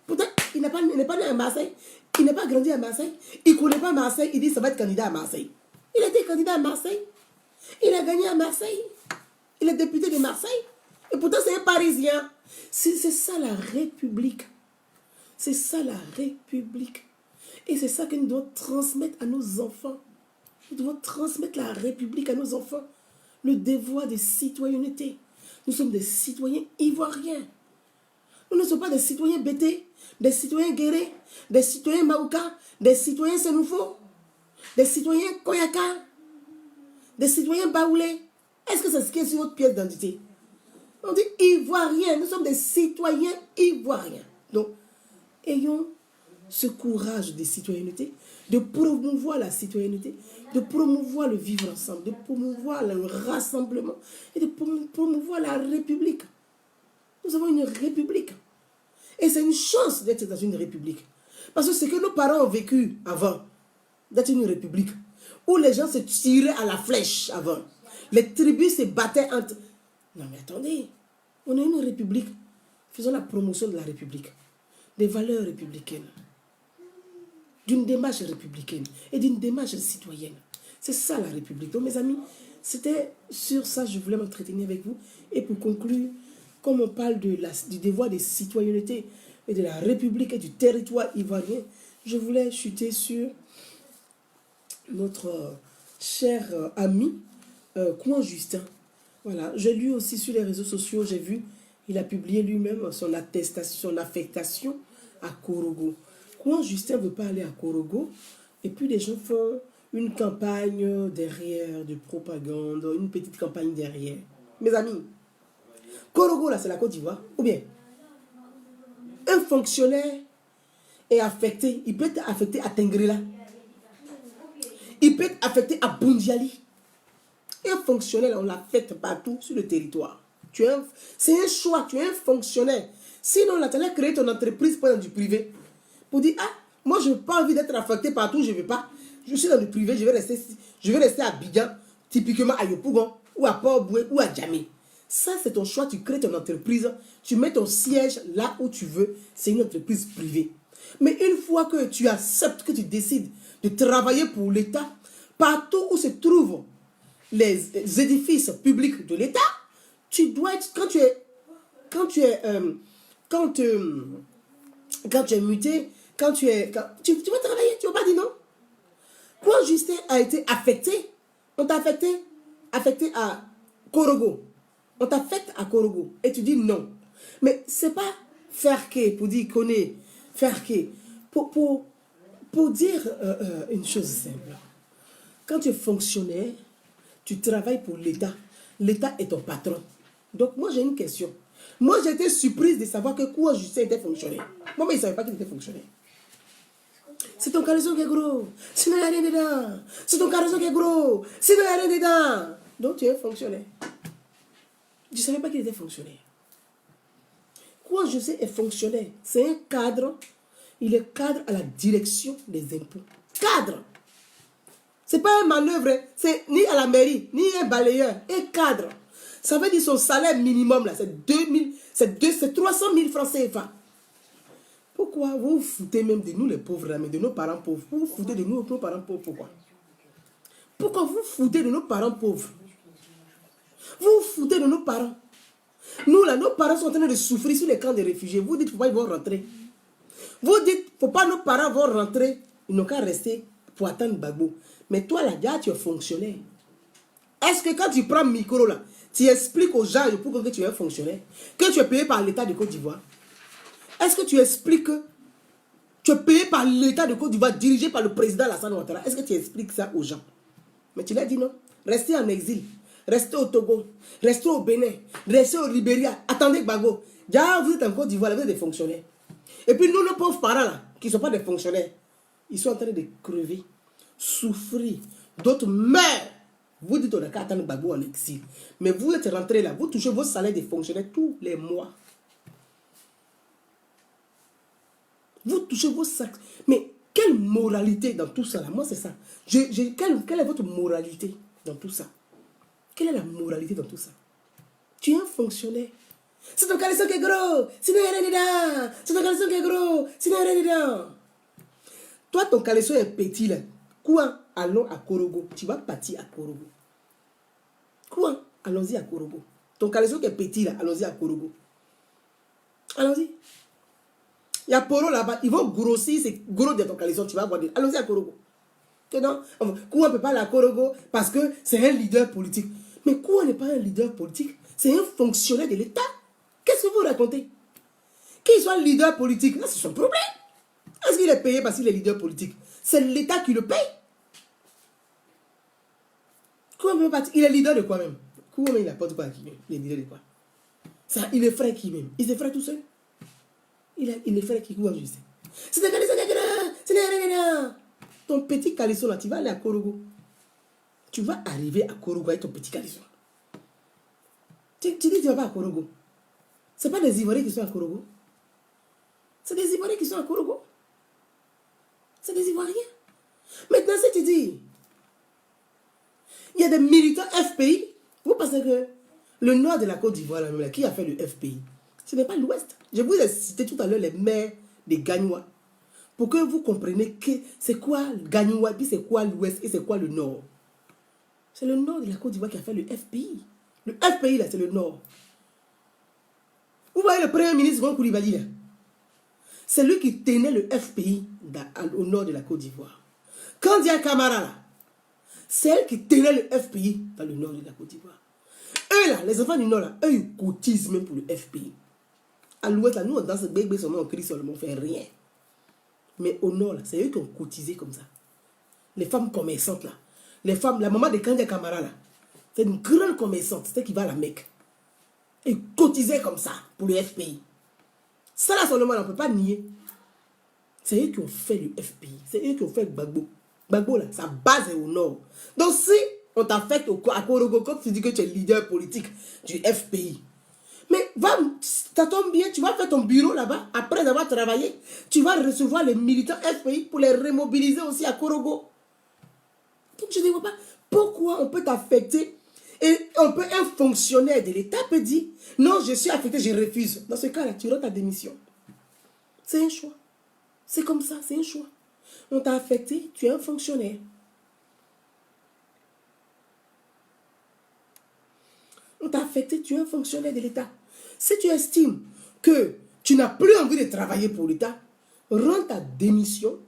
Pourtant, il n'est pas né à Marseille. Il n'est pas grandi à Marseille. Il ne connaît pas Marseille. Il dit ça va être candidat à Marseille. Il a été candidat à Marseille. Il a gagné à Marseille. Il est député de Marseille. Et pourtant, c'est un Parisien. C'est ça la République. C'est ça la République. Et c'est ça que nous devons transmettre à nos enfants. Nous devons transmettre la République à nos enfants. Le devoir de citoyenneté. Nous sommes des citoyens ivoiriens. Nous ne sommes pas des citoyens bêtés, des citoyens guérés, des citoyens maouka, des citoyens sénoufo, des citoyens koyaka, des citoyens baoulés. Est-ce que c'est ce qui est sur votre pièce d'identité? On dit ivoiriens. Nous sommes des citoyens ivoiriens. Donc, ayons ce courage de citoyenneté, de promouvoir la citoyenneté, de promouvoir le vivre ensemble, de promouvoir le rassemblement et de promouvoir la République. Nous avons une République. Et c'est une chance d'être dans une République. Parce que ce que nos parents ont vécu avant d'être une République, où les gens se tiraient à la flèche avant, les tribus se battaient entre... Non mais attendez, on est une République. Faisons la promotion de la République, des valeurs républicaines, d'une démarche républicaine et d'une démarche citoyenne. C'est ça la République. Donc mes amis, c'était sur ça que je voulais m'entretenir avec vous. Et pour conclure, comme on parle du devoir de citoyenneté et de la République et du territoire ivoirien, je voulais chuter sur notre cher ami Kouan Justin. Voilà, j'ai lu aussi sur les réseaux sociaux, j'ai vu, il a publié lui-même son attestation, son affectation à Korogo. Kouan Justin ne veut pas aller à Korogo, et puis les gens font une campagne derrière, de propagande, une petite campagne derrière. Mes amis, Korogo, là, c'est la Côte d'Ivoire. Ou bien, un fonctionnaire est affecté, il peut être affecté à Tengrela. Il peut être affecté à Bundiali. Et un fonctionnaire, on l'affecte partout sur le territoire. C'est un choix, tu es un fonctionnaire. Sinon, là, tu allais créer ton entreprise pour du privé. Pour dire, ah, moi, je n'ai pas envie d'être affecté partout, je ne veux pas. Je suis dans le privé, je vais rester à Abidjan, typiquement à Yopougon, ou à Port-Boué, ou à Djamé. Ça, c'est ton choix, tu crées ton entreprise, tu mets ton siège là où tu veux, c'est une entreprise privée. Mais une fois que tu acceptes, que tu décides de travailler pour l'État, partout où se trouvent les édifices publics de l'État, tu dois être, quand tu es muté, tu vas travailler, tu vas pas dire non. Quand Justin a été affecté, on t'a affecté à Korogo. On t'affecte à Korogo et tu dis non. Mais c'est pas faire que pour dire qu'on est faire que. Pour dire une chose simple. Quand tu es fonctionnaire, tu travailles pour l'État. L'État est ton patron. Donc moi j'ai une question. Moi j'ai été surprise de savoir que Kouan Justin était fonctionnaire. Moi mais il ne savait pas qu'il était fonctionnaire. C'est ton caleçon qui est gros. Sinon il n'y a rien dedans. C'est ton caleçon qui est gros. Sinon il n'y a rien dedans. Donc tu es fonctionnaire. Je ne savais pas qu'il était fonctionnaire. Kouan Justin est fonctionnaire. C'est un cadre. Il est cadre à la direction des impôts. Cadre. Ce n'est pas un manœuvre. C'est ni à la mairie, ni un balayeur. Un cadre. Ça veut dire son salaire minimum, là, c'est 300 000 francs CFA. Pourquoi vous vous foutez même de nous les pauvres, là, mais de nos parents pauvres? Vous vous foutez de nous, nos parents pauvres, pourquoi? Pourquoi vous vous foutez de nos parents pauvres? Vous vous foutez de nos parents. Nous, là, nos parents sont en train de souffrir sur les camps de réfugiés. Vous dites, pourquoi ils vont rentrer? Vous dites, faut pas nos parents vont rentrer. Ils n'ont qu'à rester pour attendre Gbagbo. Mais toi, là, déjà, tu es fonctionnaire. Est-ce que quand tu prends le micro, là, tu expliques aux gens pourquoi que tu es fonctionnaire, que tu es payé par l'État de Côte d'Ivoire? Est-ce que tu expliques que tu es payé par l'État de Côte d'Ivoire, dirigé par le président Alassane Ouattara? Est-ce que tu expliques ça aux gens? Mais tu l'as dit non. Restez en exil. Restez au Togo. Restez au Bénin. Restez au Libéria. Attendez Gbagbo. Déjà, vous êtes en Côte d'Ivoire, vous êtes des fonctionnaires. Et puis nous, nos pauvres parents, là, qui ne sont pas des fonctionnaires, ils sont en train de crever, souffrir. D'autres meurent. Vous dites, on a qu'à attendre Gbagbo en exil. Mais vous êtes rentrés là, vous touchez vos salaires des fonctionnaires tous les mois. Vous touchez vos sacs. Mais quelle moralité dans tout ça là? Moi, c'est ça. Quelle est votre moralité dans tout ça? Quelle est la moralité dans tout ça? Tu es un fonctionnaire. C'est ton caleçon qui est gros. Sinon, il n'y a rien dedans. C'est ton caleçon qui est gros. Sinon, il n'y a rien dedans. Toi, ton caleçon est petit là. Quoi? Allons à Korogo. Tu vas partir à Korogo. Quoi? Allons-y à Korogo. Ton caleçon qui est petit là, allons-y à Korogo. Allons-y. Il y a Poro là-bas. Ils vont grossir, c'est gros de ton caleçon. Tu vas voir. Allons-y à Korogo. Que non? Quoi, on ne peut pas aller à Korogo parce que c'est un leader politique. Mais quoi n'est pas un leader politique? C'est un fonctionnaire de l'État. Qu'est-ce que vous racontez? Qu'il soit leader politique, là c'est son problème. Est-ce qu'il est payé parce qu'il est leader politique? C'est l'État qui le paye. Il est leader de quoi même? Comment il apporte quoi à qui même? Il est leader de quoi? Ça, il est frère qui même? Il est frère tout seul? Il est frère qui, quoi je sais? C'est un caleçon qui est ton petit caleçon là, tu vas aller à Korogo. Tu vas arriver à Korogo avec ton petit caleçon. Tu dis que tu ne vas pas à Korogo. Ce n'est pas des Ivoiriens qui sont à Korogo. C'est des Ivoiriens qui sont à Korogo. C'est des Ivoiriens. Maintenant, si tu dis, il y a des militants FPI, vous pensez que le nord de la Côte d'Ivoire, qui a fait le FPI, ce n'est pas l'ouest. Je vous ai cité tout à l'heure les maires des Gagnois. Pour que vous compreniez que c'est quoi le Gagnois, puis c'est quoi l'ouest et c'est quoi le nord. C'est le nord de la Côte d'Ivoire qui a fait le FPI. Le FPI, là, c'est le nord. Vous voyez le premier ministre Gon Coulibaly, là. C'est lui qui tenait le FPI au nord de la Côte d'Ivoire. Kandia Camara, là, c'est elle qui tenait le FPI dans le nord de la Côte d'Ivoire. Eux, là, les enfants du nord, là, eux, ils cotisent même pour le FPI. À l'ouest, là, nous, on danse bébé seulement, on crie seulement, on fait rien. Mais au nord, là, c'est eux qui ont cotisé comme ça. Les femmes commerçantes, là. Les femmes, la maman de Kandia Camara, là, c'est une grande commerçante, c'est elle qui va à la Mecque. Et cotisait comme ça pour le FPI. Ça là seulement, on ne peut pas nier. C'est eux qui ont fait le FPI. C'est eux qui ont fait Gbagbo. Gbagbo là, sa base est au nord. Donc si on t'affecte à Korogo, quand tu dis que tu es leader politique du FPI, mais ça tombe bien, tu vas faire ton bureau là-bas, après avoir travaillé, tu vas recevoir les militants FPI pour les remobiliser aussi à Korogo. Donc je ne vois pas pourquoi on peut t'affecter. Et un fonctionnaire de l'État peut dire, non, je suis affecté, je refuse. Dans ce cas-là, tu rends ta démission. C'est un choix. C'est comme ça, c'est un choix. On t'a affecté, tu es un fonctionnaire. On t'a affecté, tu es un fonctionnaire de l'État. Si tu estimes que tu n'as plus envie de travailler pour l'État, rends ta démission.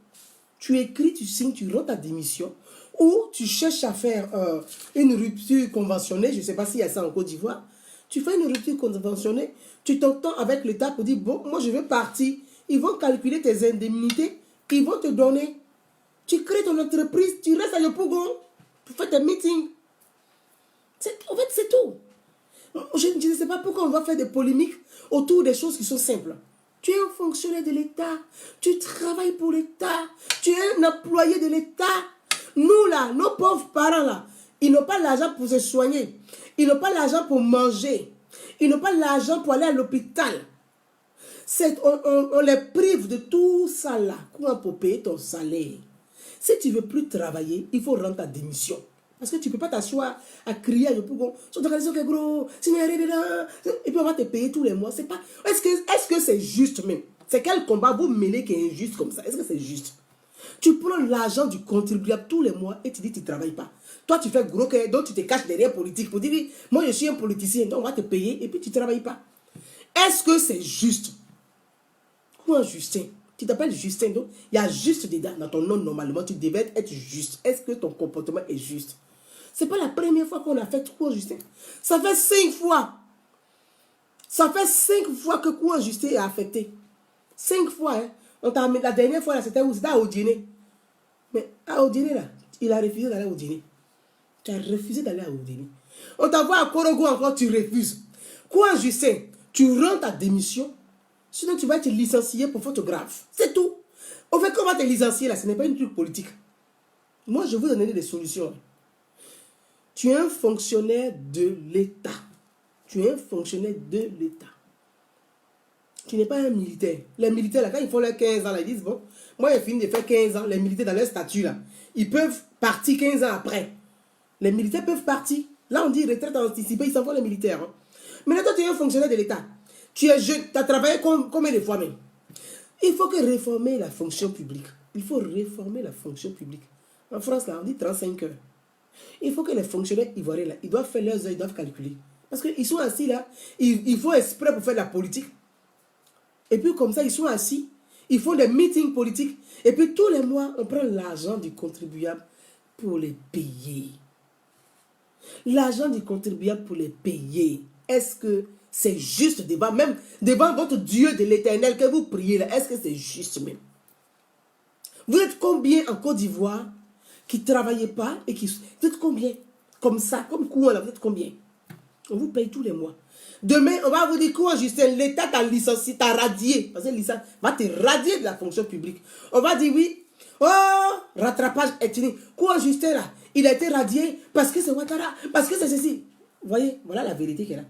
Tu écris, tu signes, tu rends ta démission. Ou tu cherches à faire une rupture conventionnée, je ne sais pas s'il y a ça en Côte d'Ivoire, tu fais une rupture conventionnée, tu t'entends avec l'État pour dire, bon, moi je veux partir, ils vont calculer tes indemnités, ils vont te donner, tu crées ton entreprise, tu restes à Yopougon, tu fais tes meetings. En fait, c'est tout. Je ne sais pas pourquoi on va faire des polémiques autour des choses qui sont simples. Tu es un fonctionnaire de l'État, tu travailles pour l'État, tu es un employé de l'État. Nous là, nos pauvres parents là, ils n'ont pas l'argent pour se soigner. Ils n'ont pas l'argent pour manger. Ils n'ont pas l'argent pour aller à l'hôpital. On les prive de tout ça là. Comment pour payer ton salaire? Si tu ne veux plus travailler, il faut rendre ta démission. Parce que tu ne peux pas t'asseoir à crier à Yopougon. Sur ta relation qui est gros, s'il n'y a rien dedans. Et puis on va te payer tous les mois. C'est pas. Est-ce que c'est juste même? C'est quel combat vous mêlez qui est injuste comme ça? Est-ce que c'est juste? Tu prends l'argent du contribuable tous les mois et tu dis que tu ne travailles pas. Toi, tu fais gros cœur, donc tu te caches derrière politique pour dire, moi je suis un politicien, donc on va te payer et puis tu ne travailles pas. Est-ce que c'est juste? Ou un Justin? Tu t'appelles Justin, donc il y a juste dedans dans ton nom normalement, tu devais être juste. Est-ce que ton comportement est juste? Ce n'est pas la première fois qu'on a fait cours Justin. Ça fait 5 fois. Ça fait 5 fois que cours Justin est affecté. 5 fois, hein. La dernière fois, c'était où? C'était à Odiné. Mais à Odiné, là, il a refusé d'aller à Odiné. Tu as refusé d'aller à Odiné. On t'envoie à Korogo encore, tu refuses. Quoi, Justin? Tu rends ta démission, sinon tu vas être licencié pour photographe. C'est tout. Au fait, comment te licencier là? Ce n'est pas une truc politique. Moi, je vais vous donner des solutions. Tu es un fonctionnaire de l'État. Tu es un fonctionnaire de l'État. Tu n'es pas un militaire. Les militaires, là, quand ils font leurs 15 ans, là, ils disent, bon, moi, j'ai fini de faire 15 ans. Les militaires, dans leur statut, là, ils peuvent partir 15 ans après. Les militaires peuvent partir. Là, on dit retraite anticipée, ils s'en vont les militaires. Hein. Mais là, toi, tu es un fonctionnaire de l'État. Tu es jeune, tu as travaillé combien de fois même? Il faut que réformer la fonction publique. Il faut réformer la fonction publique. En France, là, on dit 35 heures. Il faut que les fonctionnaires ivoiriens, là, ils doivent faire leurs heures, ils doivent calculer. Parce qu'ils sont assis là, ils font exprès pour faire de la politique. Et puis comme ça, ils sont assis, ils font des meetings politiques. Et puis tous les mois, on prend l'argent du contribuable pour les payer. L'argent du contribuable pour les payer. Est-ce que c'est juste même devant votre Dieu de l'Éternel que vous priez là? Est-ce que c'est juste même? Vous êtes combien en Côte d'Ivoire qui ne travaillez pas et qui... Vous êtes combien? Comme ça, comme quoi là, vous êtes combien? On vous paye tous les mois. Demain, on va vous dire quoi, Justin? L'État t'a licencié, t'a radié. Parce que l'État va te radier de la fonction publique. On va dire oui. Oh, rattrapage ethnique. Quoi, Justin là? Il a été radié parce que c'est Ouattara, parce que c'est ceci. Vous voyez, voilà la vérité qui est là.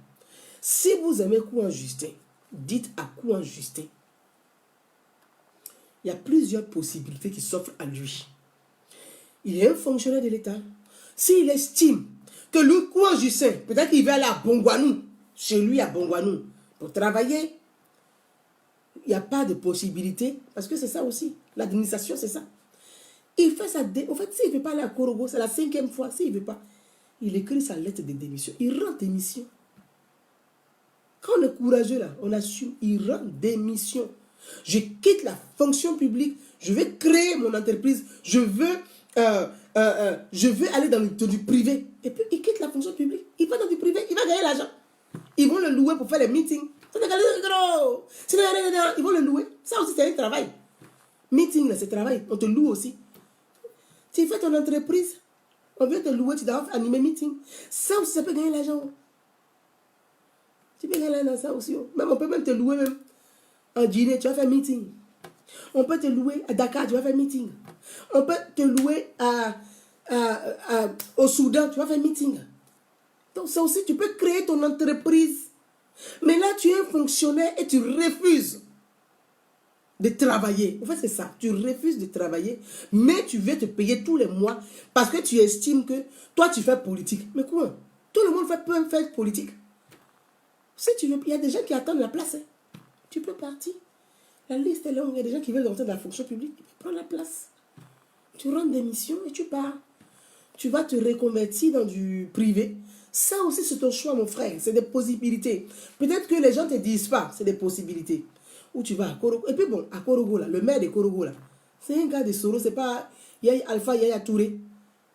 Si vous aimez Kouan Justin, dites à Kouan Justin. Il y a plusieurs possibilités qui s'offrent à lui. Il est un fonctionnaire de l'État. S'il estime que lui, Kouan Justin, peut-être qu'il va aller à Bongwanou, chez lui à Bongwanou, pour travailler, il n'y a pas de possibilité, parce que c'est ça aussi. L'administration, c'est ça. Il fait sa En fait, s'il ne veut pas aller à Korogo, c'est la 5e fois. S'il ne veut pas, il écrit sa lettre de démission. Il rend démission. Quand on est courageux, là, on assume, il rend démission. Je quitte la fonction publique, je vais créer mon entreprise, je veux aller dans du privé. Et puis, il quitte la fonction publique, il va dans du privé, il va gagner l'argent. Ils vont le louer pour faire les meetings. Ils vont le louer. Ça aussi, c'est un travail. Meeting, c'est travail. On te loue aussi. Tu fais ton entreprise, on vient te louer, tu dois animer meeting. Ça aussi, ça peut gagner l'argent. Tu peux gagner l'argent, ça aussi. Même, on peut même te louer même. En Guinée, tu vas faire meeting. On peut te louer à Dakar, tu vas faire meeting. On peut te louer au Soudan, tu vas faire meeting. Donc ça aussi, tu peux créer ton entreprise. Mais là, tu es un fonctionnaire et tu refuses de travailler. En fait, c'est ça. Tu refuses de travailler, mais tu veux te payer tous les mois parce que tu estimes que toi, tu fais politique. Mais quoi? Tout le monde peut faire politique. Si tu veux, il y a des gens qui attendent la place. Hein. Tu peux partir. La liste est longue. Il y a des gens qui veulent rentrer dans la fonction publique. Tu peux prendre la place. Tu rends démission et tu pars. Tu vas te reconvertir dans du privé. Ça aussi, c'est ton choix, mon frère. C'est des possibilités. Peut-être que les gens ne te disent pas. C'est des possibilités. Où tu vas à Korogo. Et puis bon, à Korogo, là, le maire de Korogo, là, c'est un gars de Soro. C'est pas Yaya Alpha Yaya Touré.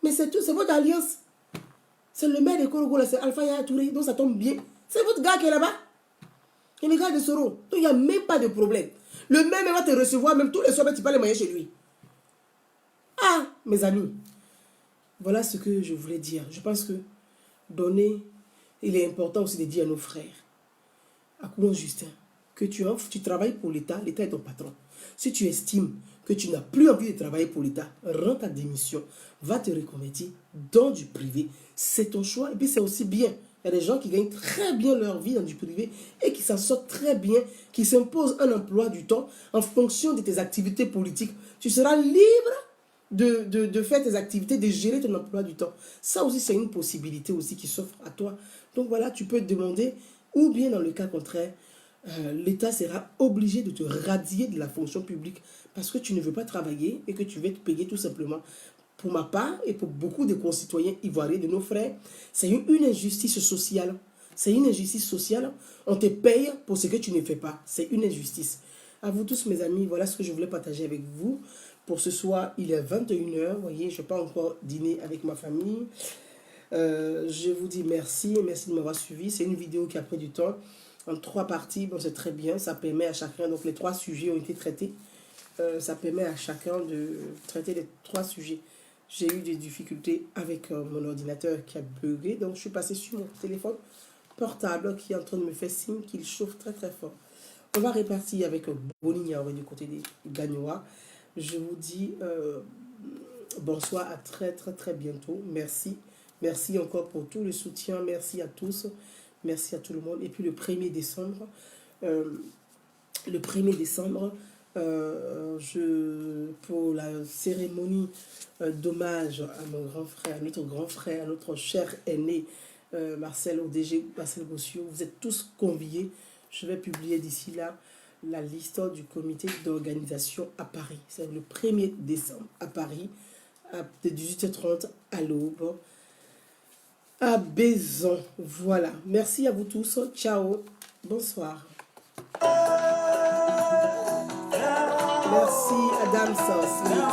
Mais c'est tout. C'est votre alliance. C'est le maire de Korogo, là. C'est Alpha Yaya Touré. Donc ça tombe bien. C'est votre gars qui est là-bas. Et le gars de Soro. Donc il n'y a même pas de problème. Le maire va te recevoir. Même tous les soirs, tu peux aller manger chez lui. Ah, mes amis. Voilà ce que je voulais dire. Je pense que donner, il est important aussi de dire à nos frères, à Kouan Justin, que tu travailles pour l'État, l'État est ton patron. Si tu estimes que tu n'as plus envie de travailler pour l'État, rends ta démission, va te reconvertir dans du privé. C'est ton choix et puis c'est aussi bien. Il y a des gens qui gagnent très bien leur vie dans du privé et qui s'en sortent très bien, qui s'imposent un emploi du temps en fonction de tes activités politiques. Tu seras libre de faire tes activités, de gérer ton emploi du temps. Ça aussi, c'est une possibilité aussi qui s'offre à toi. Donc voilà, tu peux te demander, ou bien dans le cas contraire, l'État sera obligé de te radier de la fonction publique parce que tu ne veux pas travailler et que tu veux te payer tout simplement. Pour ma part et pour beaucoup de concitoyens ivoiriens, de nos frères, c'est une injustice sociale. C'est une injustice sociale. On te paye pour ce que tu ne fais pas. C'est une injustice. À vous tous, mes amis, voilà ce que je voulais partager avec vous. Pour ce soir, il est 21h. Vous voyez, je n'ai pas encore dîné avec ma famille. Je vous dis merci et merci de m'avoir suivi. C'est une vidéo qui a pris du temps. En 3 parties, bon, c'est très bien. Ça permet à chacun, donc les 3 sujets ont été traités. Ça permet à chacun de traiter les 3 sujets. J'ai eu des difficultés avec mon ordinateur qui a bugué. Donc, je suis passé sur mon téléphone portable qui est en train de me faire signe qu'il chauffe très très fort. On va repartir avec Bonigna du côté des Gagnois. Je vous dis bonsoir, à très très très bientôt. Merci. Merci encore pour tout le soutien. Merci à tous. Merci à tout le monde. Et puis le 1er décembre, pour la cérémonie d'hommage à mon grand frère, à notre grand frère, à notre cher aîné, Marcel ODG, Marcel Gossiot, vous êtes tous conviés. Je vais publier d'ici là la liste du comité d'organisation à Paris. C'est le 1er décembre à Paris, de 18h30 à l'aube, à Bézon. Voilà. Merci à vous tous. Ciao. Bonsoir. Merci Adam Smith.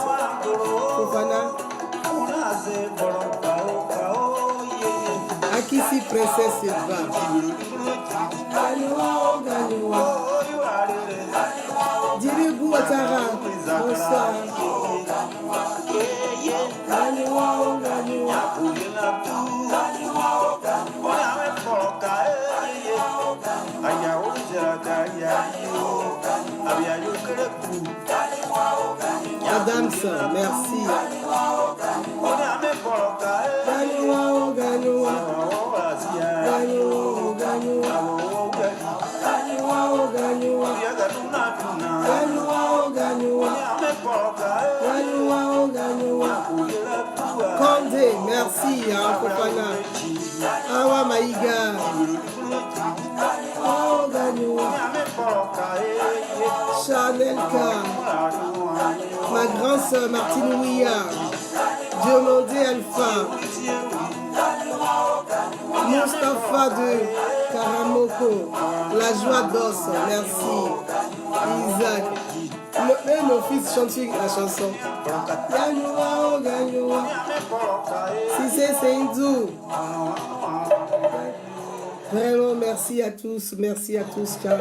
Fofana. Akisi Princesse Eva. Gagnoua, Gagnoua. Dirigou Ouattara. Bonsoir. Gagnoua, Gagnoua. Adams, merci. Gagnoua, Gagnoua. Gagnoua, Gagnoua. Gagnoua, Gagnoua. Gagnoua, Gagnoua. Gagnoua, Gagnoua. Condé, merci, Fofana. Awa Maïga. Oh, Gagnoua. Chanelka. Ma grande sœur Martine Ouya. Diomandé Alpha. Mustapha de Karamoko. La joie d'os, merci. Isaac. Même mon fils chante la chanson. Gagnoua, oh Gagnoua. Si c'est Indou. Vraiment, merci à tous. Merci à tous. Ciao.